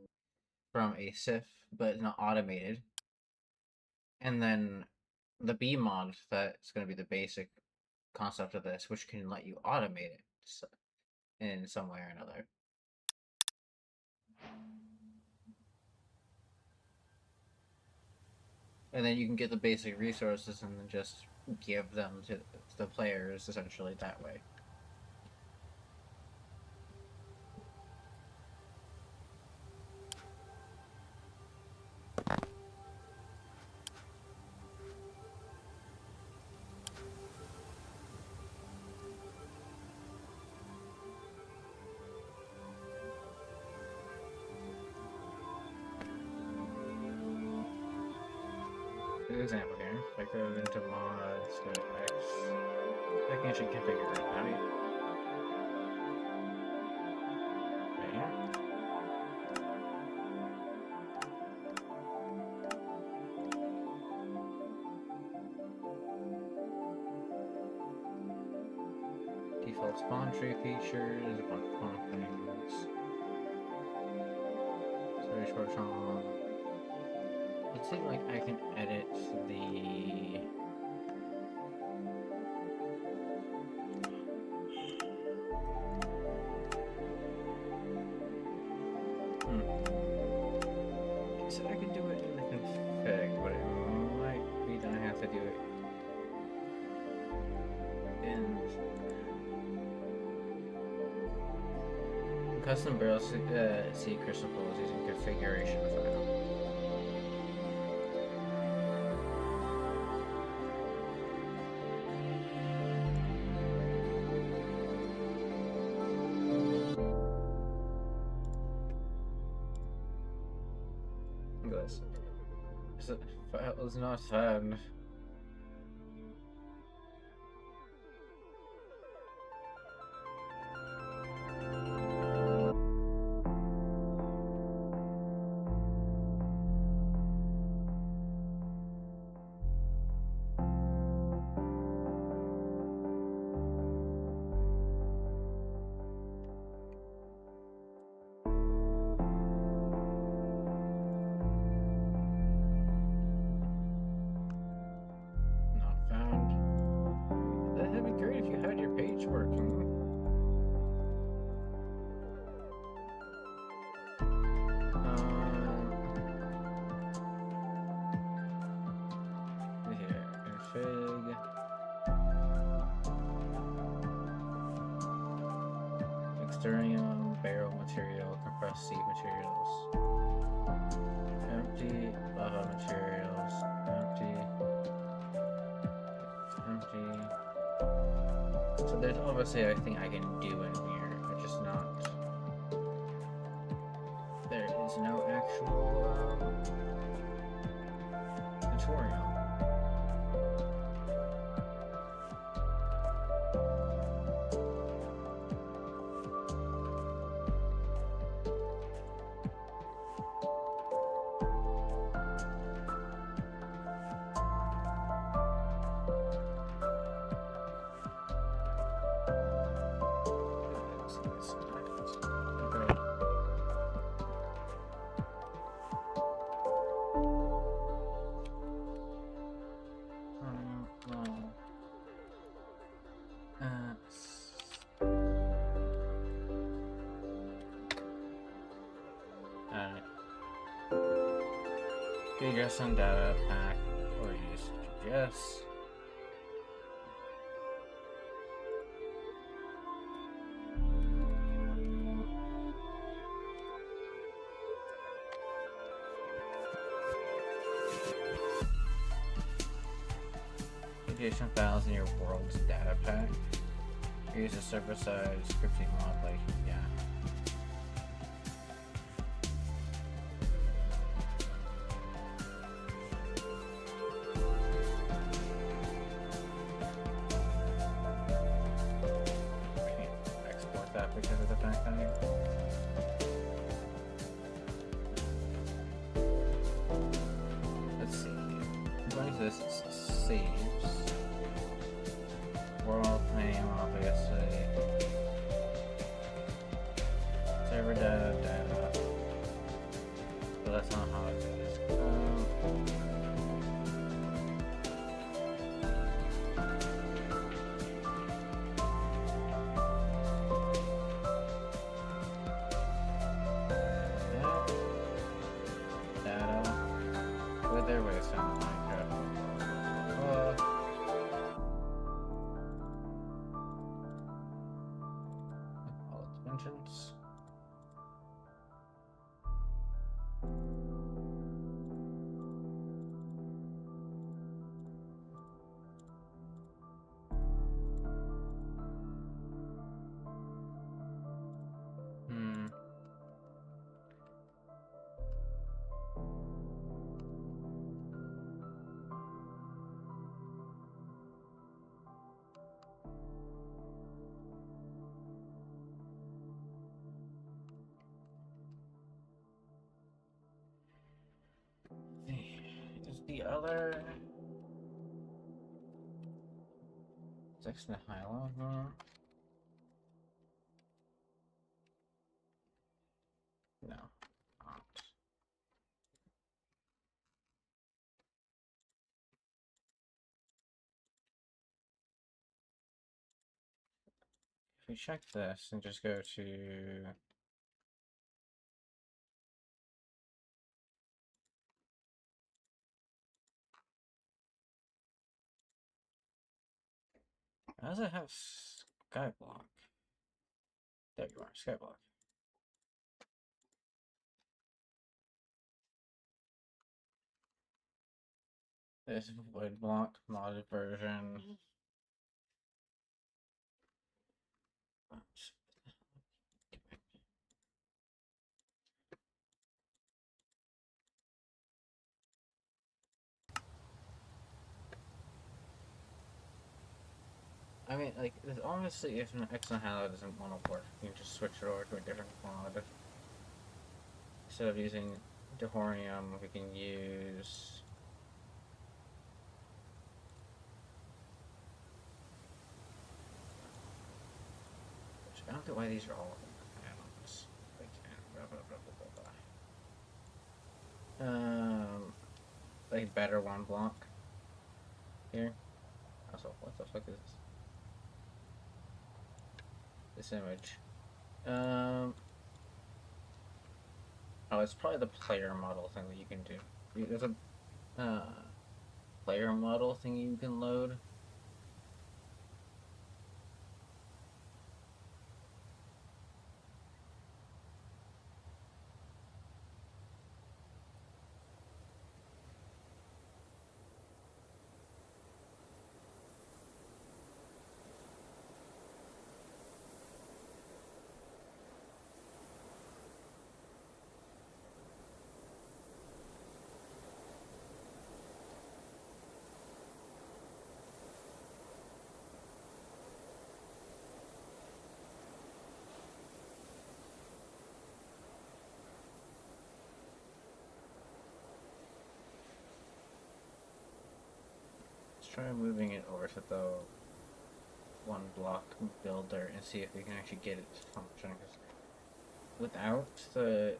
from a SIF, but it's not automated. And then the B mod, that's going to be the basic concept of this, which can let you automate it in some way or another. And then you can get the basic resources and then just give them to the players essentially that way. Good example here. If I go into mods, go to X, I can actually configure it, right? Right here. Default spawn tree features, a bunch of fun things. Search for Tron. It seems like I can edit the... It said I can do it in the config, but it might be that I have to do it in custom barrel sea crucibles using configuration file. was. The file was not found. Not found. That'd be great if you had your page working. Here, config. Exterium, barrel material, compressed seed materials. Empty, lava materials, empty. So there's obviously everything I can do in here. I'm just not. There is no actual tutorial. Okay. GGS and data pack or use GGS. Application files in your world's data pack. Use a server-side scripting mod like, yeah. Can't export that because of the fact that let's see. I'm going to this saves. World name, obviously. Server data. But that's not how it is. Yeah. Data. With their ways on Minecraft. All dimensions. Is the other section of Hilo? No. Not. If we check this and just go to how does it have Skyblock? There you are, Skyblock. This void block modded version. I mean, like, honestly, if an Exxon Halo doesn't want to work, you can just switch it over to a different mod. Instead of using Dehorium, we can use... I don't know why these are all add-ons. Like, blah, blah, blah, blah, blah, blah. Like, better one block here. Also, what the fuck is this? This image. Oh, it's probably the player model thing that you can do. There's a player model thing you can load. Let's try moving it over to the one block builder and see if we can actually get it to function. Because without the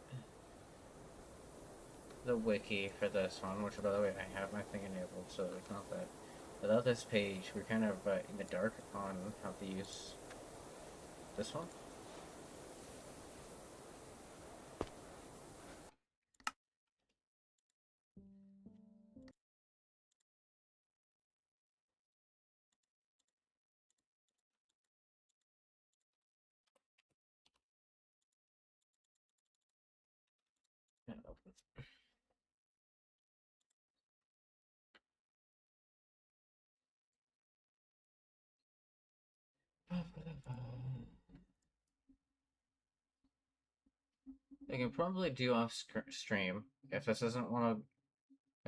wiki for this one, which by the way I have my thing enabled, so it's not that. Without this page, we're kind of in the dark on how to use this one. Yeah, I can probably do off stream if this doesn't want to.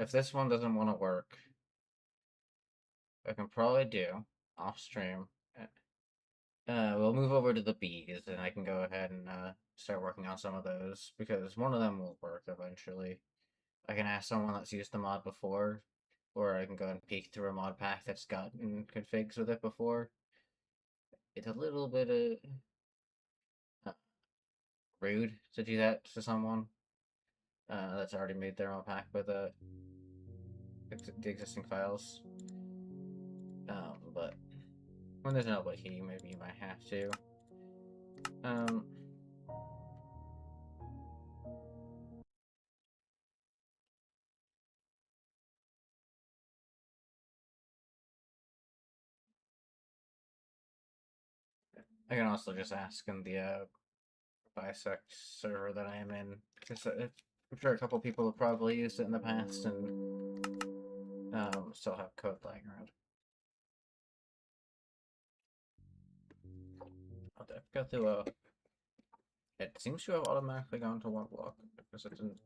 If this one doesn't want to work, I can probably do off stream. We'll move over to the bees, and I can go ahead and start working on some of those because one of them will work eventually. I can ask someone that's used the mod before, or I can go and peek through a mod pack that's gotten configs with it before. It's a little bit rude to do that to someone that's already made their own pack with the existing files. But when there's no wiki, maybe you might have to. I can also just ask in the bisect server that I am in, because I'm sure a couple people have probably used it in the past and still have code lying around. I'll go through it seems to have automatically gone to one block because it didn't.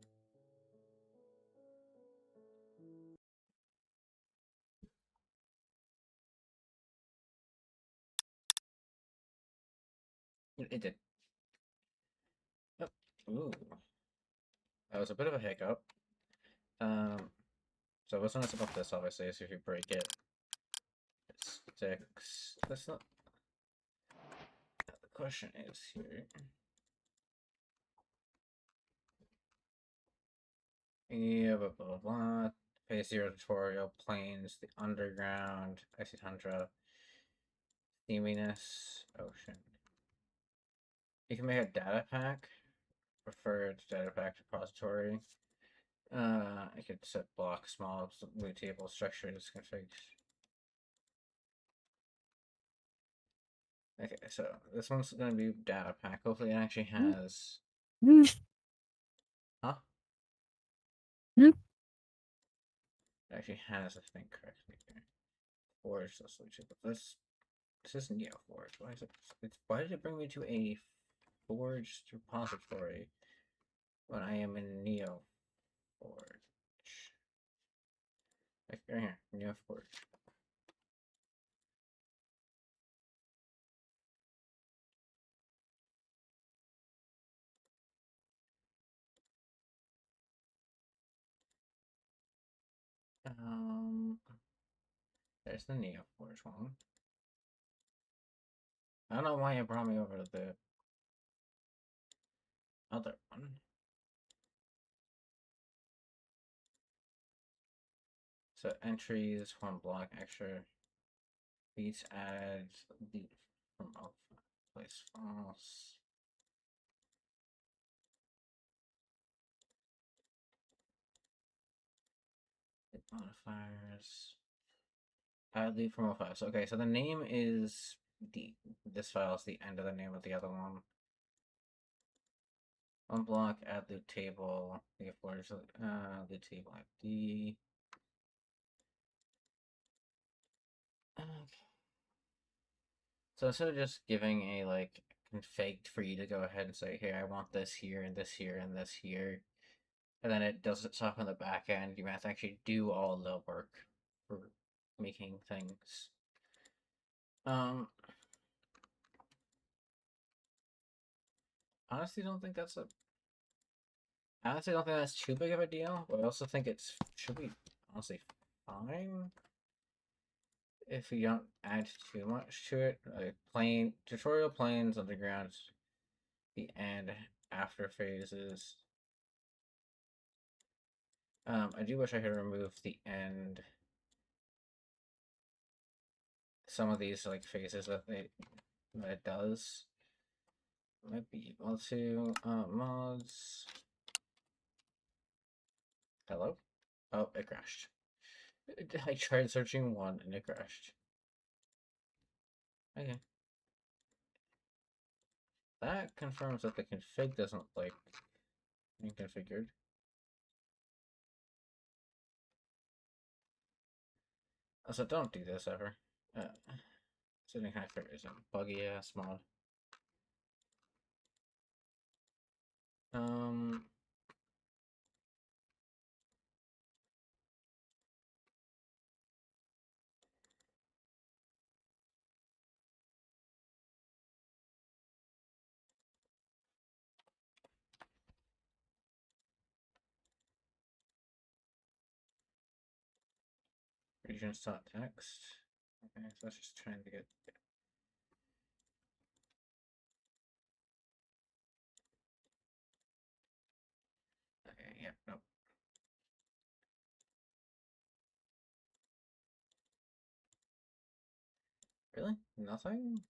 It did. Oh, ooh, that was a bit of a hiccup. So what's nice about this, obviously, is if you break it, it sticks. That's not. The question is here. Yeah, blah blah blah. Phase 0 tutorial, plains, the underground, icy tundra, steaminess, ocean. You can make a data pack, preferred data pack repository. I could set block, small, loot table, structures, configs. Okay, so this one's gonna be data pack. Hopefully it actually has. Huh? Hmm? It actually has a thing correctly here. Forge, let's loot table. This is Neo Forge. Why is it? Why did it bring me to a forged repository when I am in Neo Forge? Like right here, Neo Forge. There's the Neoforge one. I don't know why it brought me over to the other one. So entries, 1 block extra. Beats added the from alpha. Place false. Hit modifiers. Add lead from all files. Okay, so the name is this file is the end of the name of the other one. Unblock, add loop table, the forge loop table ID. Okay. So instead of just giving a like config for you to go ahead and say, hey, I want this here and this here and this here, and then it does itself in the back end, you have to actually do all the work for making things. Honestly, don't think that's a. Honestly, don't think that's too big of a deal. But I also think it's should be honestly fine if you don't add too much to it. Like plain tutorial planes, underground, the end, after phases. I do wish I could remove the end. Some of these like phases that it does. Might be able to mods. Hello? Oh, it crashed. I tried searching one and it crashed. Okay. That confirms that the config doesn't like being configured. So don't do this ever. Sitting hacker is a buggy ass mod. Um, regions.txt. Okay, so that's just trying to get. Okay, yeah, nope. Really? Nothing?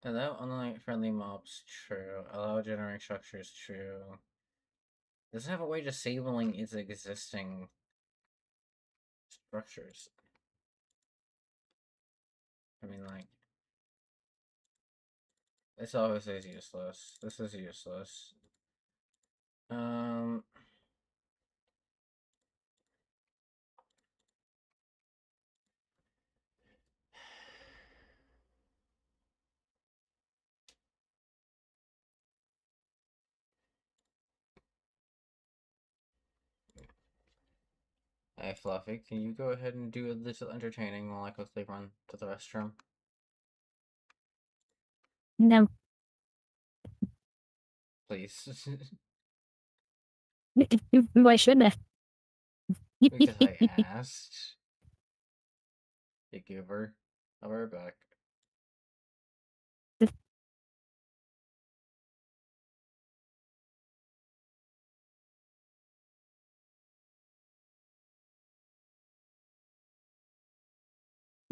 Allow online friendly mobs, true. Allow generating structures, true. Does it have a way disabling its existing structures? I mean, like, this always is useless. This is useless. Um, Hey, Fluffy, can you go ahead and do a little entertaining while I quickly run to the restroom? No. Please. Why should I? Because I asked. You goober. I'll be right back.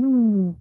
Hmm.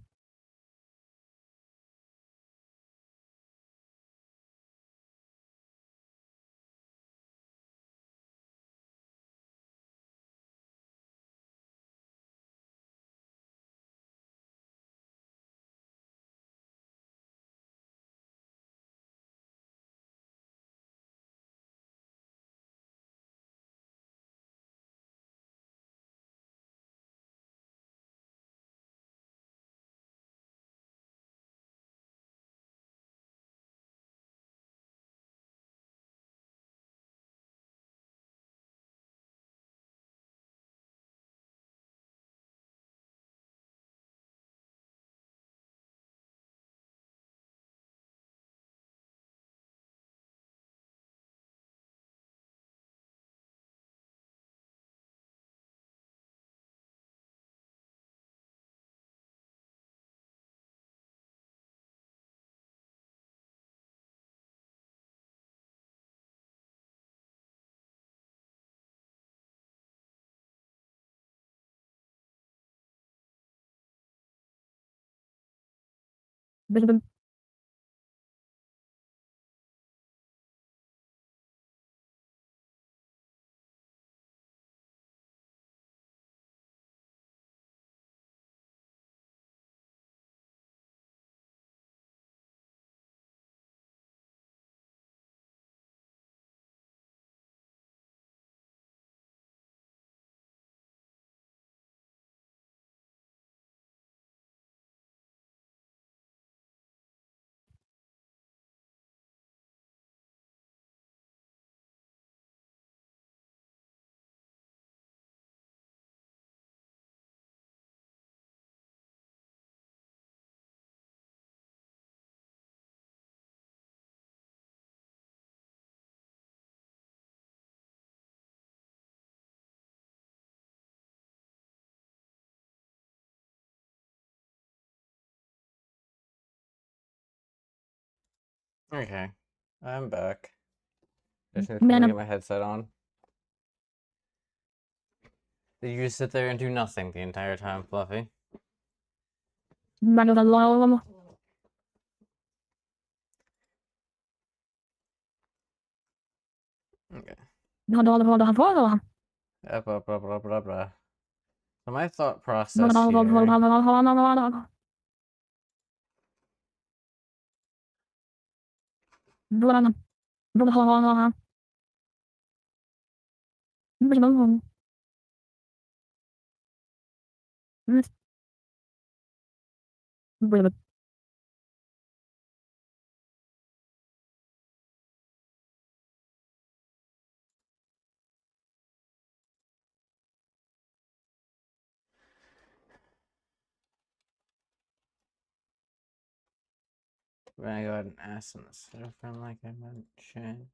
Bum, Okay, I'm back. Just need to quickly Manam, get my headset on. Did you just sit there and do nothing the entire time, Fluffy? Manam, Okay. Blah, blah, blah, blah, blah. So my thought process here. We're gonna go ahead and ask them this friend like I mentioned.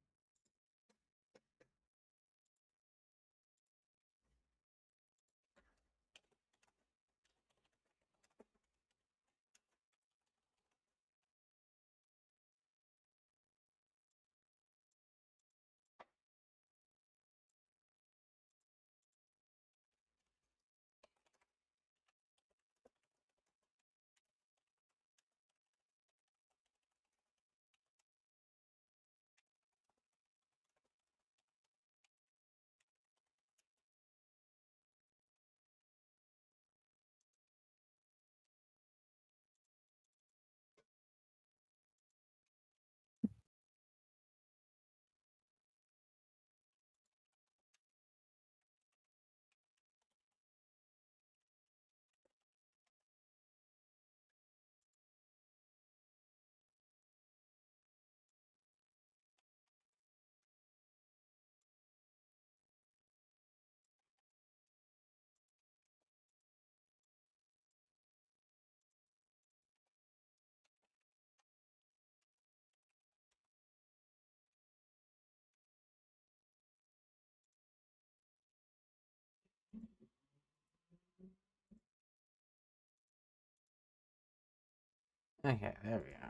Okay, there we go.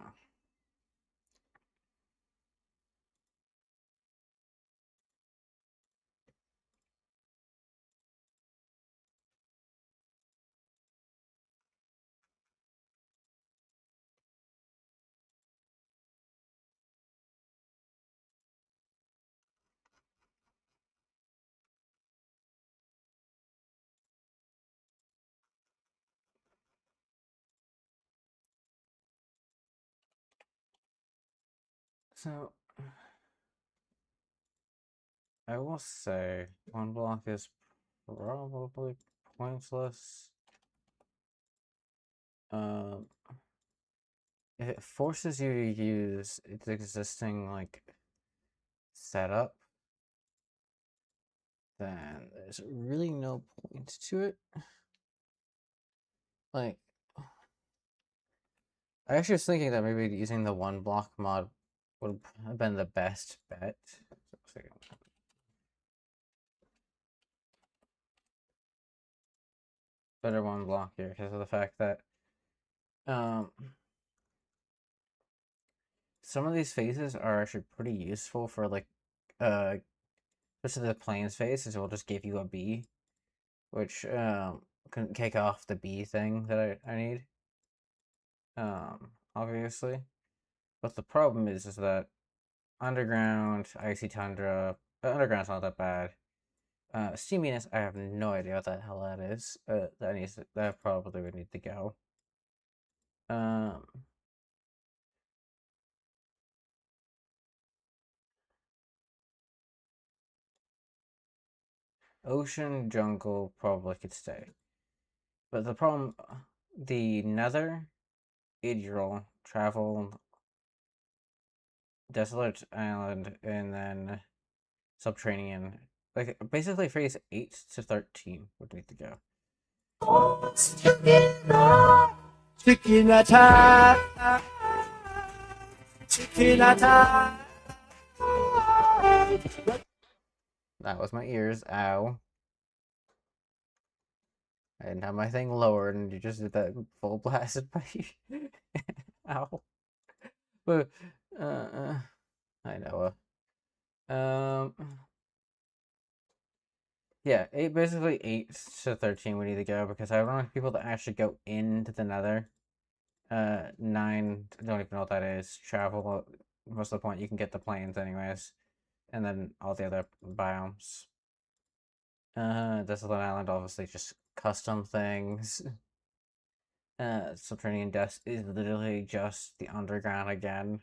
So I will say one block is probably pointless. Um, if it forces you to use its existing like setup, then there's really no point to it. Like, I actually was thinking that maybe using the one block mod would have been the best bet. Better one block here because of the fact that some of these phases are actually pretty useful for like especially the plains phase, is it will just give you a B, which can kick off the B thing that I need. obviously. But the problem is that underground, icy tundra, underground's not that bad. Steaminess, I have no idea what the hell that is. That probably would need to go. Um, Ocean jungle probably could stay. But the problem, the nether, Idril, travel, desolate island, and then subterranean. Like, basically phase 8 to 13 would need to go. Chicken attack! Chicken attack! That was my ears. Ow. I didn't have my thing lowered, and you just did that full blasted by you. Ow. But, I know. Yeah, basically 8 to 13 we need to go, because I don't want people to actually go into the nether. 9, don't even know what that is. Travel, what's the point? You can get the planes anyways. And then all the other biomes. Desolate Island, obviously just custom things. Subterranean Dust is literally just the underground again.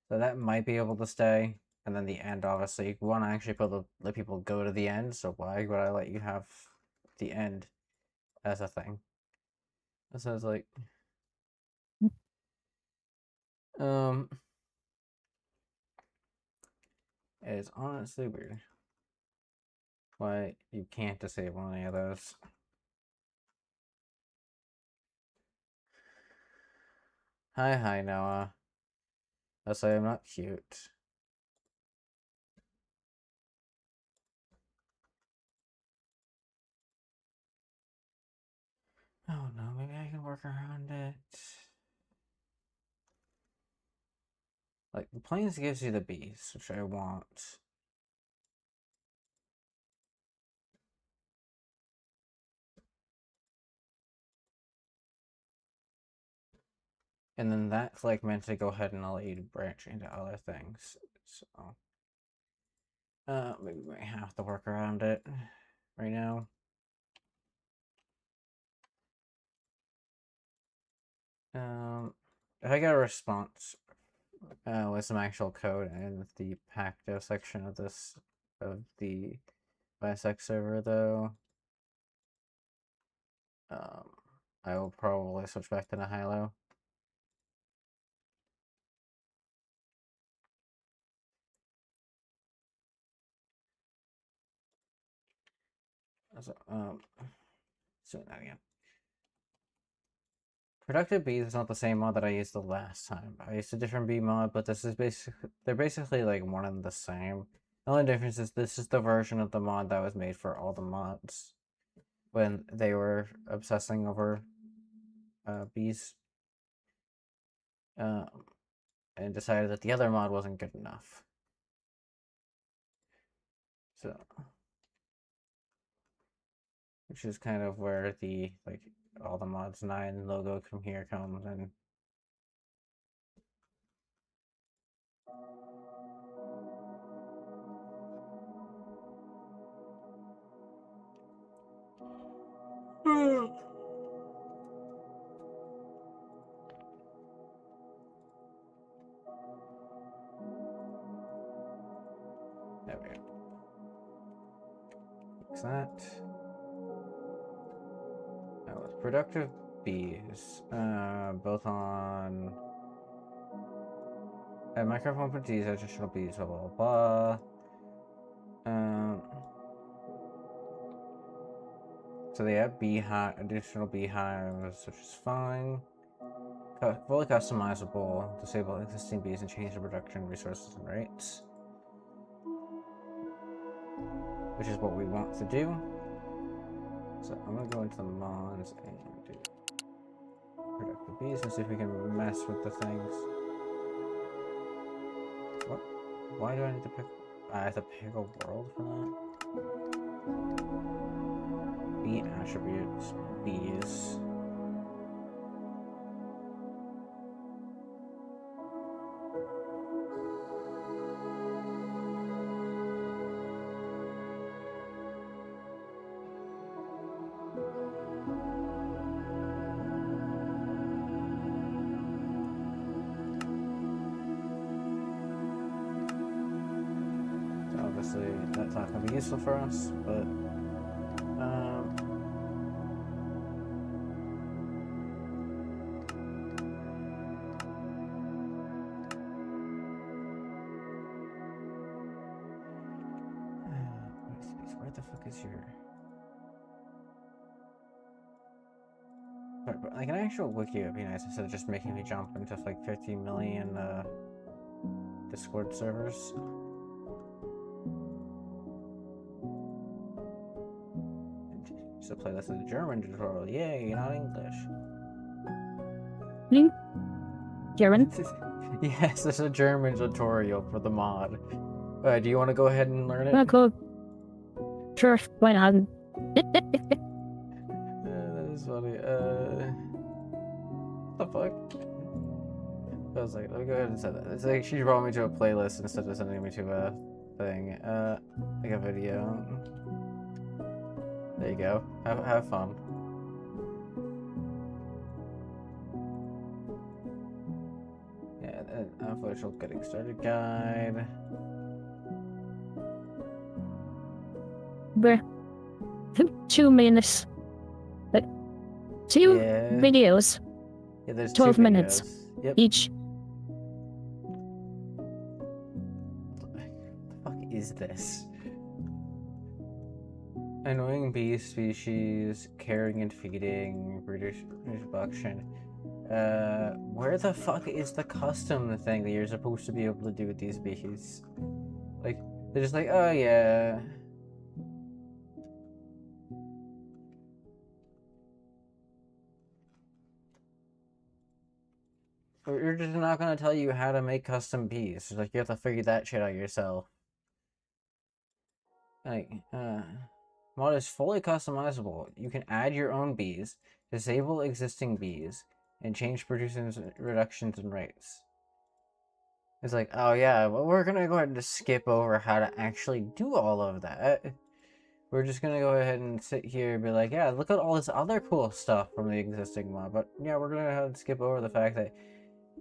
So that might be able to stay. And then the end, obviously, you want to actually let people go to the end, so why would I let you have the end as a thing? So it's like, it's honestly weird why you can't disable any of those. Hi, Noah. Let's say I'm not cute. Oh no, maybe I can work around it. Like, the planes gives you the bees, which I want. And then that's like meant to go ahead and allow you to branch into other things. So, maybe we might have to work around it right now. If I get a response with some actual code in the Pacto section of the BISEC server, though, I will probably switch back to Nihilo. So, doing that again. Productive Bees is not the same mod that I used the last time. I used a different bee mod, but this is they're basically like one and the same. The only difference is this is the version of the mod that was made for all the mods when they were obsessing over bees, and decided that the other mod wasn't good enough. So, which is kind of where the all the mods 9 logo from here comes in. There we go. Fix that. That was Productive Bees. Both on microphone properties, additional bees, blah blah blah. So they have additional beehives, which is fine. Fully customizable, disable existing bees and change the production resources and rates, which is what we want to do. So I'm gonna go into the mods and do productive bees and see if we can mess with the things. What? Why do I need to pick? I have to pick a world for that. Bee attributes, bees. obviously that's not going to be useful for us, but where the fuck is your... But, like, an actual wiki would be nice instead of just making me jump into like 50 million Discord servers. So play this in a German tutorial. Yay, not English. Link? German? Yes, it's a German tutorial for the mod. Do you want to go ahead and learn it? Oh, cool. Sure, why not? That is funny. What the fuck? I was like, let me go ahead and say that. It's like she brought me to a playlist instead of sending me to a thing. Like a video. There you go. Have fun. Yeah, unofficial getting started guide. Bruh. 2 minutes. Like, two Yeah. videos, Yeah, there's 12 two minutes. videos. Yep. each. What the fuck is this? Annoying bee species, caring and feeding, reproduction. Where the fuck is the custom thing that you're supposed to be able to do with these bees? Like, they're just like, oh yeah. We're just not gonna tell you how to make custom bees. Like, you have to figure that shit out yourself. Like, mod is fully customizable. You can add your own bees, disable existing bees, and change producing reductions and rates. It's like, oh yeah, well, we're gonna go ahead and just skip over how to actually do all of that. We're just gonna go ahead and sit here and be like, yeah, look at all this other cool stuff from the existing mod. But yeah, we're gonna have to skip over the fact that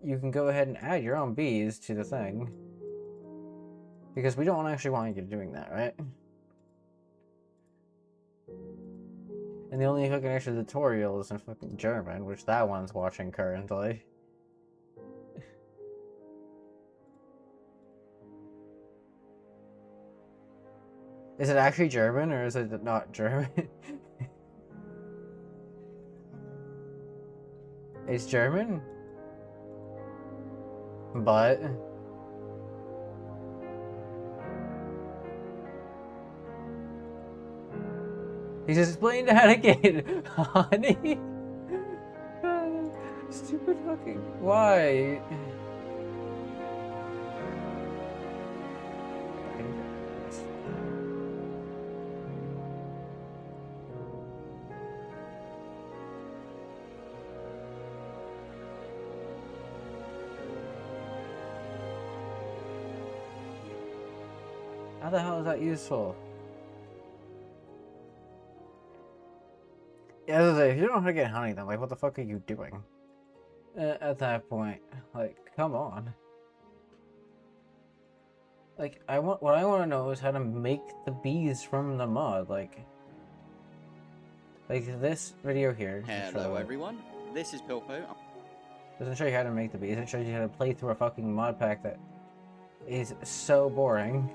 you can go ahead and add your own bees to the thing. Because we don't actually want you doing that, right? And the only fucking extra tutorial is in fucking German, which that one's watching currently. Is it actually German, or is it not German? It's German? But... He's explained that again, honey. Stupid fucking... Why? How the hell is that useful? Yeah, as I say, if you don't know how to get honey, then like, what the fuck are you doing? At that point, like, come on. Like, what I want to know is how to make the bees from the mod, like this video here. Hello everyone, this is Pilpo. Doesn't show you how to make the bees, it shows you how to play through a fucking mod pack that is so boring.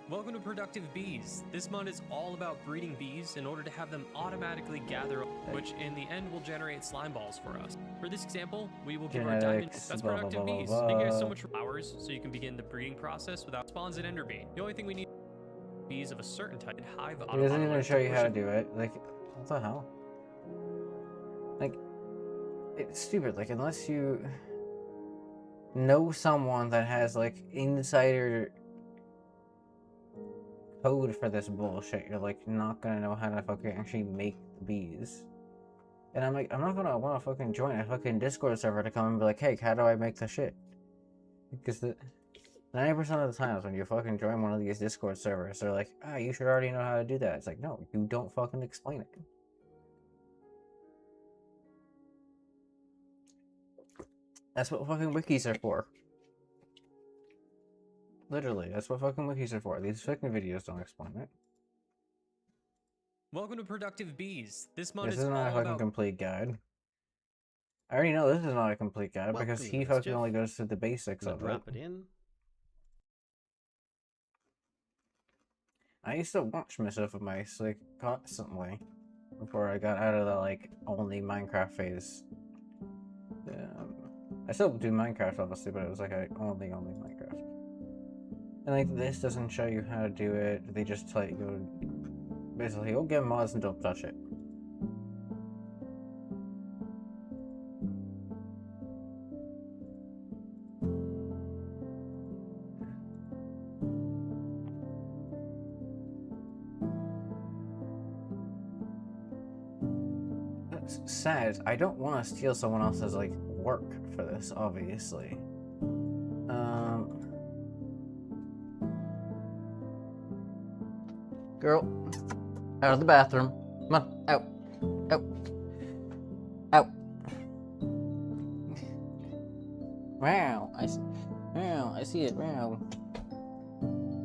Welcome to Productive Bees. This mod is all about breeding bees in order to have them automatically gather, which in the end will generate slime balls for us. For this example, we will give our diamond. That's Productive Bees. Thank you guys so much for hours, so you can begin the breeding process without spawns at Enderbean. The only thing we need is bees of a certain type. Hive. It doesn't even show you how to do it. Like, what the hell? Like, it's stupid. Like, unless you know someone that has like insider code for this bullshit, you're like not gonna know how to fucking actually make the bees. And I'm like, I'm not gonna want to fucking join a fucking Discord server to come and be like, hey, how do I make the shit? Because 90% of the times when you fucking join one of these Discord servers, they're like, ah, you should already know how to do that. It's like, no, you don't fucking explain it. That's what fucking wikis are for. Literally, that's what fucking wikis are for. These fucking videos don't explain it. Welcome to Productive Bees. This mod This is is not a all fucking about complete guide. I already know this is not a complete guide because Welcome, he fucking Mischief. only goes through the basics Gonna of it. drop it in. I used to watch Mischief of Mice like constantly before I got out of the like only Minecraft phase. I still do Minecraft obviously, but it was like a only Minecraft. And like this doesn't show you how to do it. They just tell you go basically go get mods and don't touch it. That's sad. I don't want to steal someone else's like work for this, obviously. Girl, out of the bathroom. Come on, out, out, out. Wow, I see it. Wow.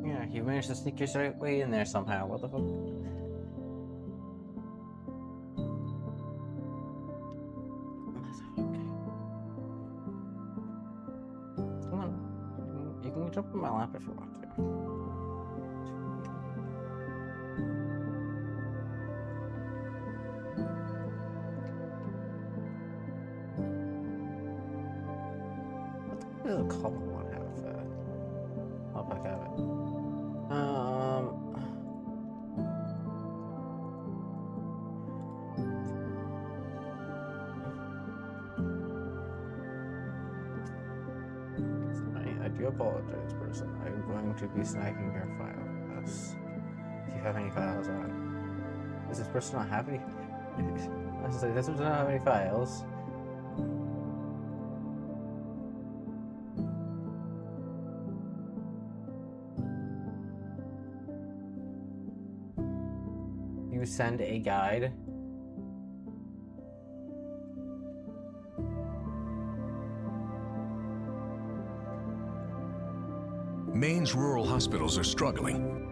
Yeah, you managed to sneak your way in there somehow. What the fuck? Come on, you can jump in my lap if you want to. What does a common one have? I'll pick have it. I do apologize, person. I'm going to be snagging your file. Yes. If you have any files on. Does this person not have any? I was like, this person not have any files. You send a guide. Maine's rural hospitals are struggling.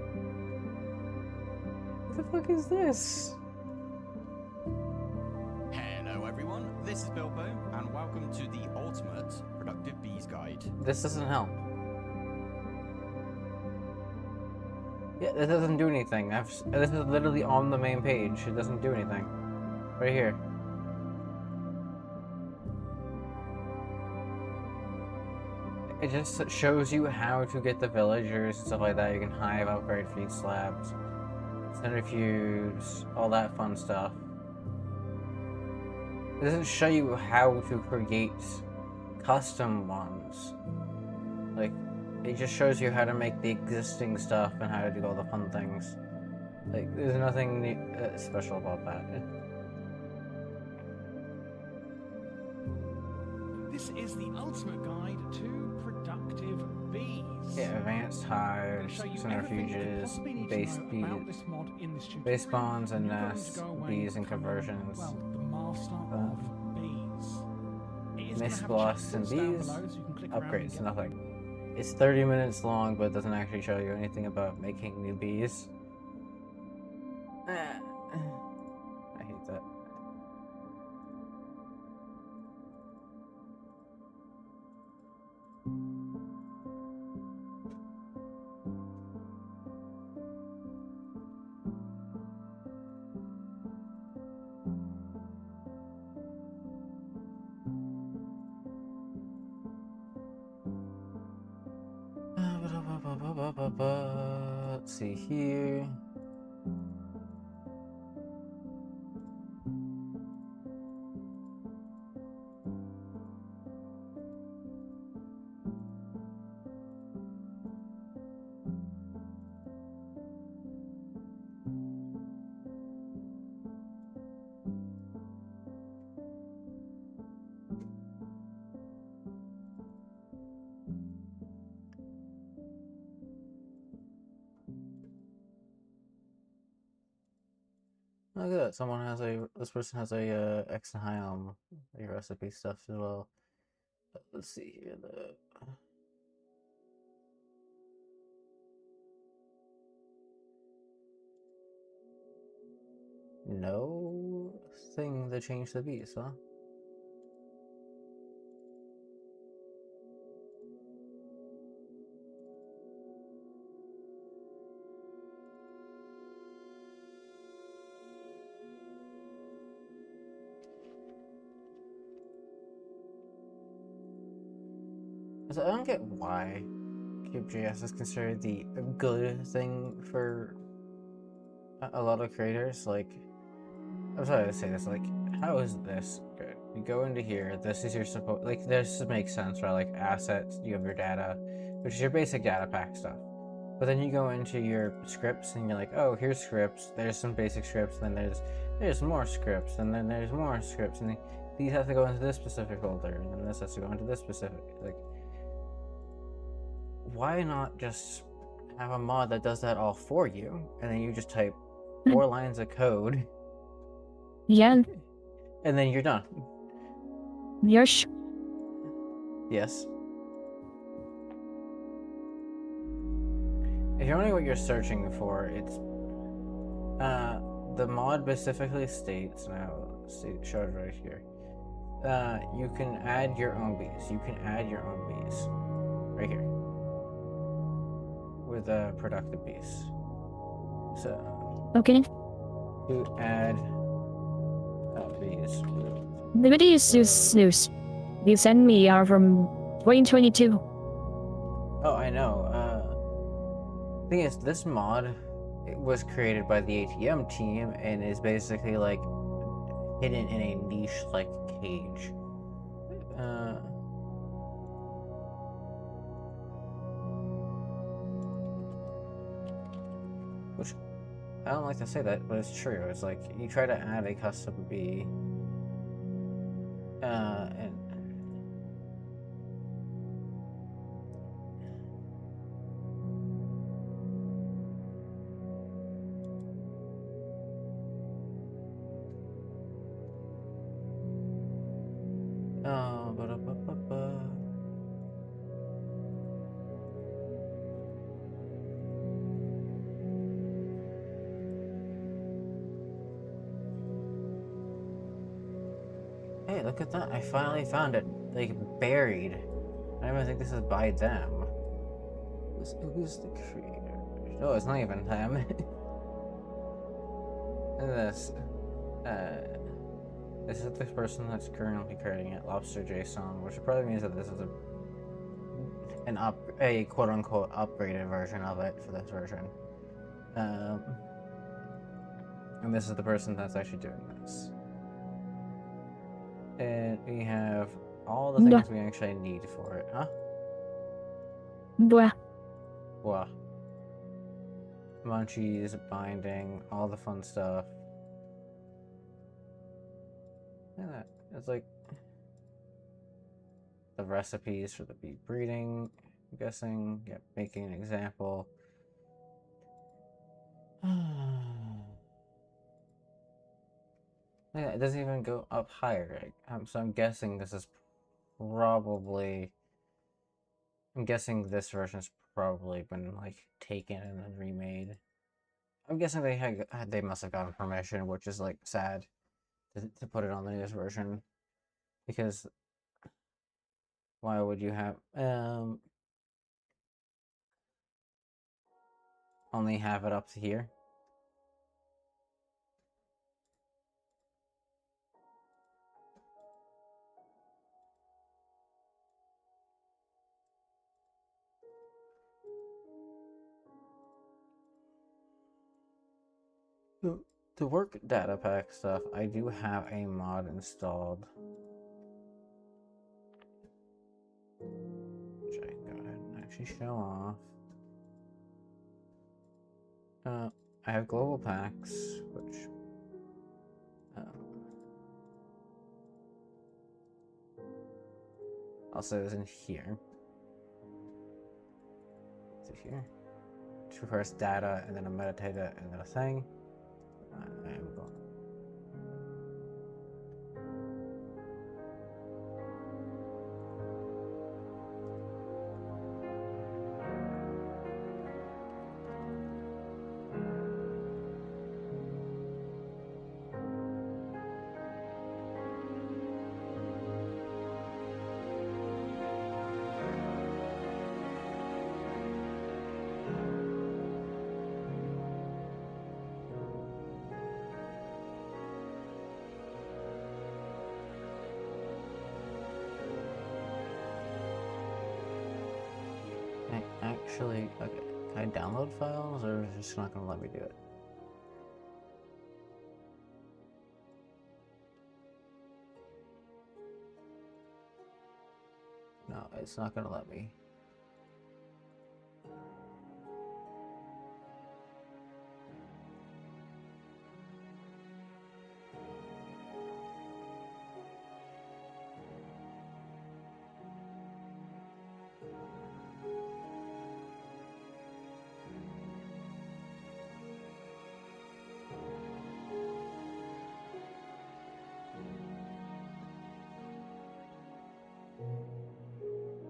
What the fuck is this? Hello everyone, this is Bilbo, and welcome to the Ultimate Productive Bees Guide. This doesn't help. Yeah, this doesn't do anything. This is literally on the main page. It doesn't do anything. Right here. It just shows you how to get the villagers and stuff like that. You can hive, upgrade feed slabs, centrifuge, all that fun stuff. It doesn't show you how to create custom ones. Like, it just shows you how to make the existing stuff and how to do all the fun things. Like, there's nothing special about that. This is the ultimate guide to productive bees. Yeah, advanced I'm hives, gonna show you everything you could centrifuges, possibly need to base know about this mod in this tutorial. base spawns and You're going to nests, go away bees and becoming, conversions, well, the master of bees. It is gonna mist have blasts and chapters down bees, below, so you can click around and upgrades, get nothing. It's 30 minutes long, but it doesn't actually show you anything about making new bees. I hate that. Let's see here. Look at that. This person has a X and high on the recipe stuff as well. Let's see here. no thing to change the beast, huh? So I don't get why CubeJS is considered the good thing for a lot of creators. Like, I'm sorry to say this, like, how is this good? You go into here, this is your support, like, this makes sense, right? Like, assets, you have your data, which is your basic data pack stuff. But then you go into your scripts and you're like, oh, here's scripts, there's some basic scripts, then there's more scripts, and then there's more scripts, and these have to go into this specific folder, and then this has to go into this specific, like, why not just have a mod that does that all for you, and then you just type 4 lines of code, Yeah, and then you're done. you're Yes. If you're wondering what you're searching for, it's the mod specifically states, now show it right here. You can add your own bees. You can add your own bees right here with productive bees. So okay. to add bees. The videos you send me are from 2022. Oh, I know. Thing is, this mod was created by the ATM team and is basically like hidden in a niche like cage. Which I don't like to say that, but it's true. It's like you try to add a custom bee, and hey, look at that! I finally found it, like buried. I don't even think this is by them. Who's the creator? No, it's not even them. And this is the person that's currently creating it, Lobster JSON, which probably means that this is a quote unquote upgraded version of it for this version. And this is the person that's actually doing this. And we have all the things we actually need for it, huh? Blah. Wow. Munchies, binding, all the fun stuff. Look at that. It's like the recipes for the bee breeding, I'm guessing. Yeah, making an example. Yeah, it doesn't even go up higher. So I'm guessing this is probably. I'm guessing this version's probably been like taken and then remade. I'm guessing they must have gotten permission, which is like sad to put it on the newest version, because why would you have only have it up to here? To work data pack stuff, I do have a mod installed, which I can go ahead and actually show off. I have global packs, which I'll say is in here. To here. To first data, and then a metadata, and then a thing. I am going. actually... Okay, can I download files, or is it just not gonna let me do it? No, it's not gonna let me.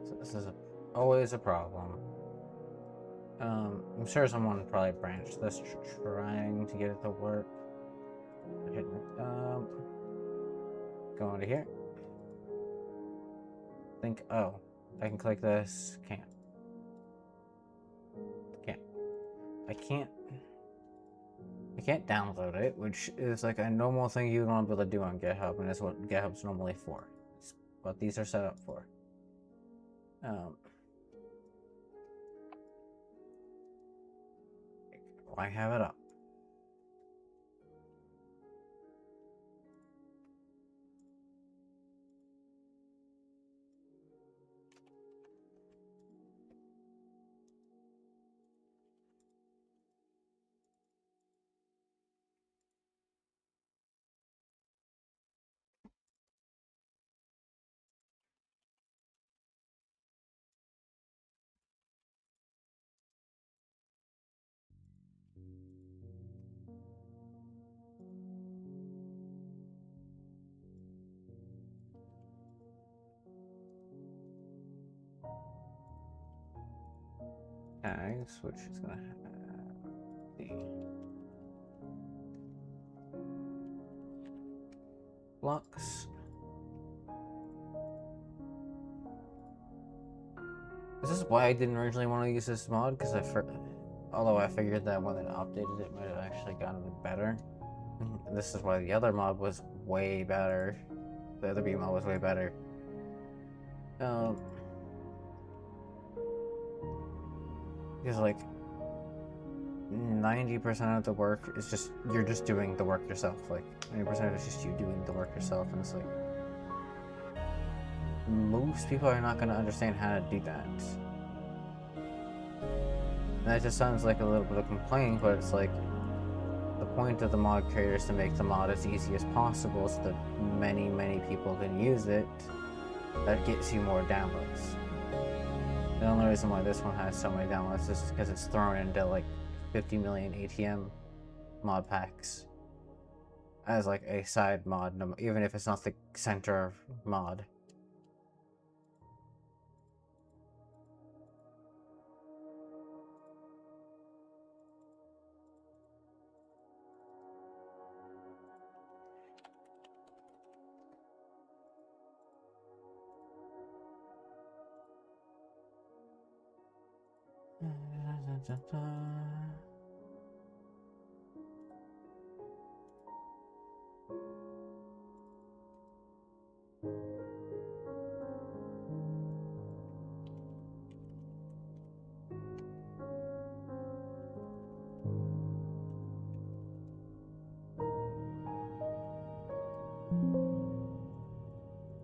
So this is always a problem. I'm sure someone probably branched this trying to get it to work. Go into here. Think, oh, I can click this. Can't. I can't download it, which is like a normal thing you want to be able to do on GitHub, and is what GitHub's normally for. It's what these are set up for. Why have it up? Tags, which is gonna have the blocks. This is why I didn't originally want to use this mod, because although I figured that when it updated it might have actually gotten better. This is why the other mod was way better. The other B mod was way better. Because like 90% of the work is just you're just doing the work yourself. Like 90% is just you doing the work yourself, and it's like most people are not going to understand how to do that. And that just sounds like a little bit of complaint, but it's like the point of the mod creator is to make the mod as easy as possible so that many people can use it. That gets you more downloads. The only reason why this one has so many downloads is because it's thrown into like 50 million ATM mod packs as like a side mod, even if it's not the center mod.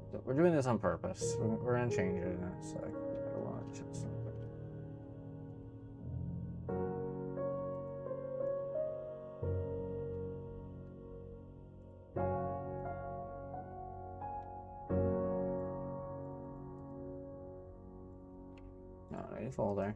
So we're doing this on purpose. We're gonna change it in a sec. I don't want to just... Alright, folder.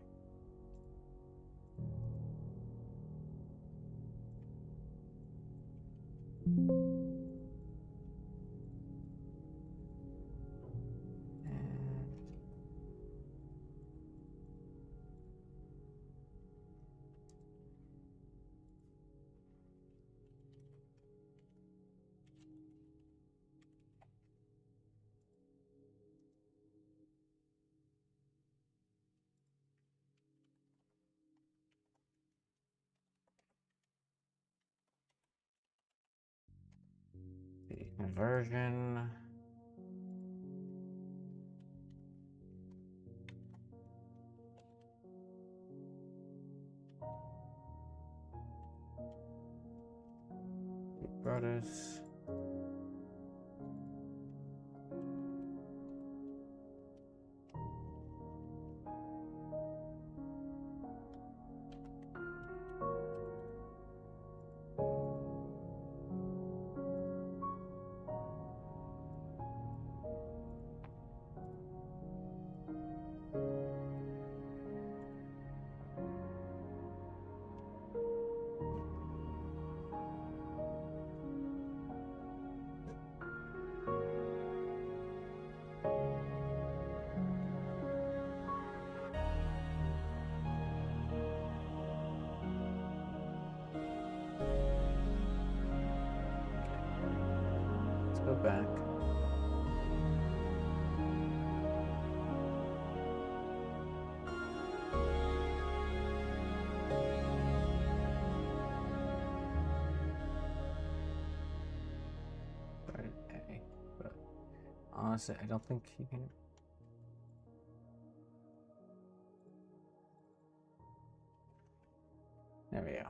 The conversion. artists. Let's go back. Right, A, but honestly, I don't think you can. There we go.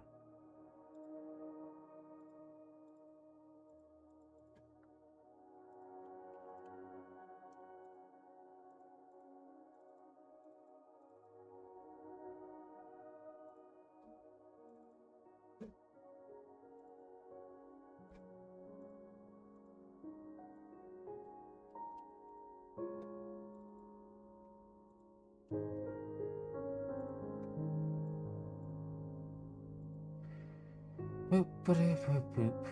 Boop, boop, boop, boop.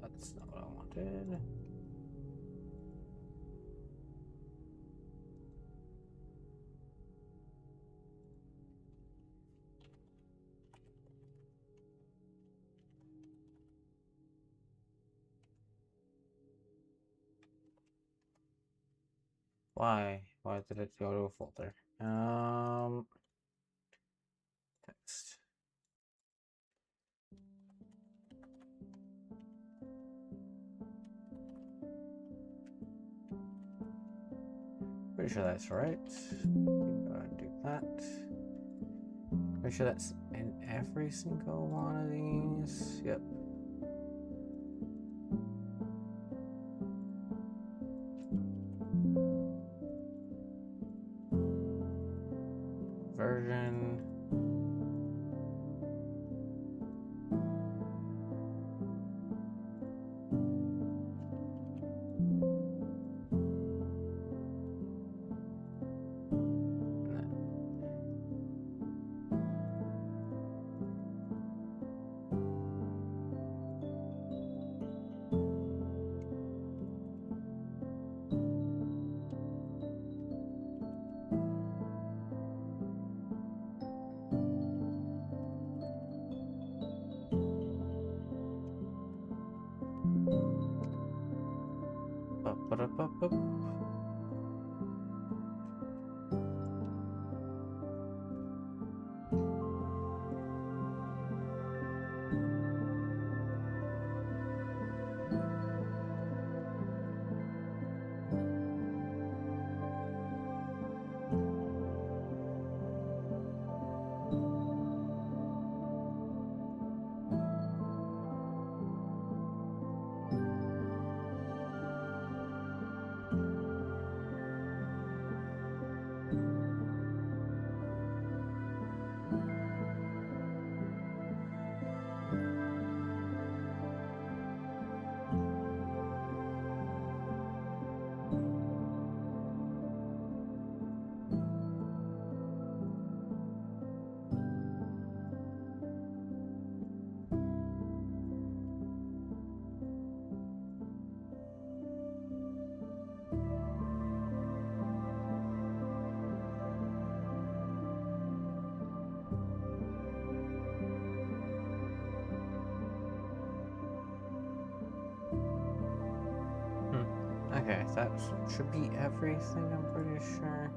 That's not what I wanted. Why? Why did it go to a folder? Text. Pretty sure that's right. Go ahead and do that. Pretty sure that's in every single one of these. Yep. Version. Ba-ba-da-ba-ba. Okay, that should be everything, I'm pretty sure.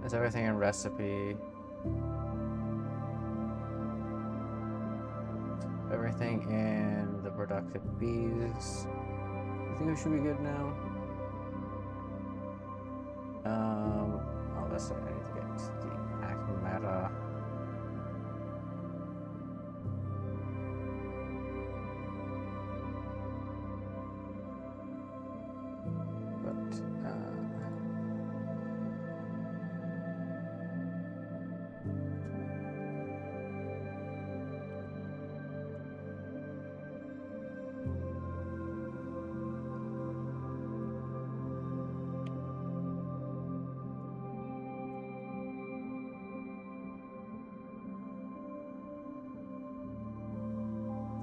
Is everything in recipe? Everything in the productive bees. I think we should be good now. Oh, that's it. I need to get to the hack meta.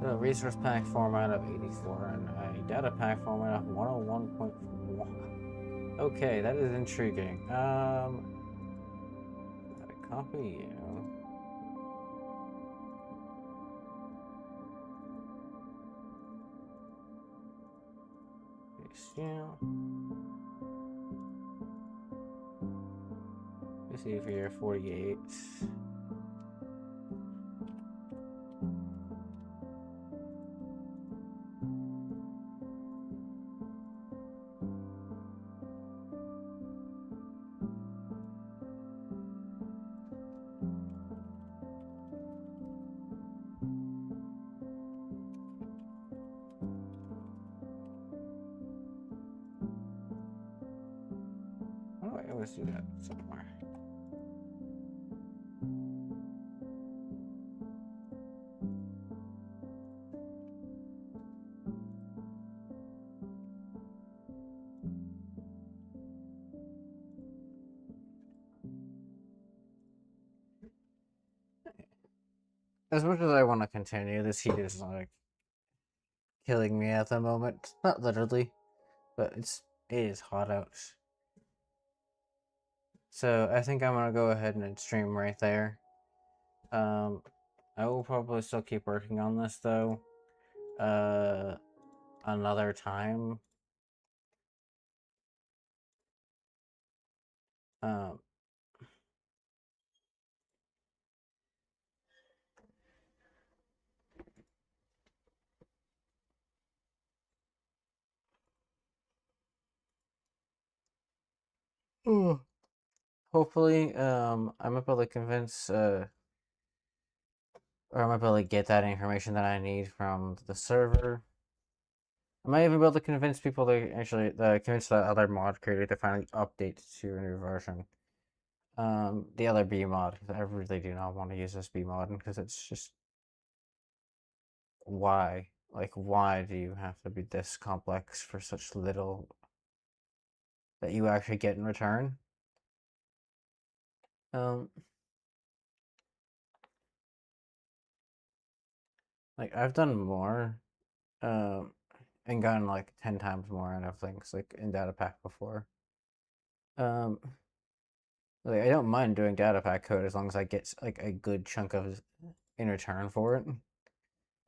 The resource pack format of 84 and a data pack format of 101.1. Okay, that is intriguing. How to copy you? Paste you. Let's see if you're 48. Oh, I always do that somewhere. As much as I want to continue, this heat is like killing me at the moment. Not literally, but it is hot out. So I think I'm gonna go ahead and stream right there. I will probably still keep working on this though. Another time. Um. Hopefully, I'm able to convince, or I'm able to get that information that I need from the server. I might even be able to convince people to actually, convince the other mod creator to finally update to a new version. The other B mod, I really do not want to use this B mod because it's just, why? Like, why do you have to be this complex for such little that you actually get in return? Like, I've done more, and gotten like 10 times more out of things like in data pack before. Like, I don't mind doing data pack code as long as I get like a good chunk of in return for it.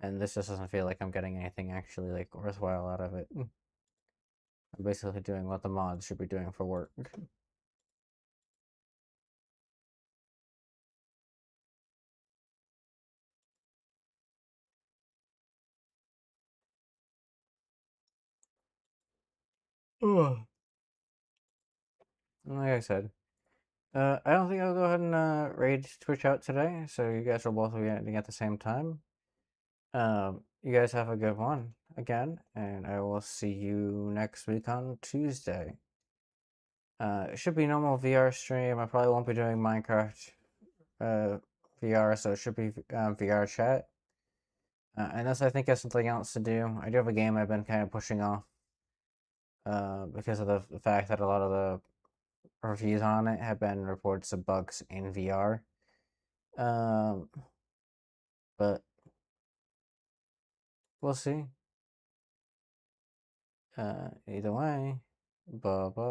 And this just doesn't feel like I'm getting anything actually like worthwhile out of it. I'm basically doing what the mods should be doing for work. Like I said, I don't think I'll go ahead and raid Twitch out today, so you guys will both be ending at the same time. You guys have a good one again, and I will see you next week on Tuesday. It should be normal VR stream. I probably won't be doing Minecraft VR, so it should be VR chat. Unless I think I have something else to do. I do have a game I've been kind of pushing off because of the fact that a lot of the reviews on it have been reports of bugs in VR. But we'll see. Either way, bye bye.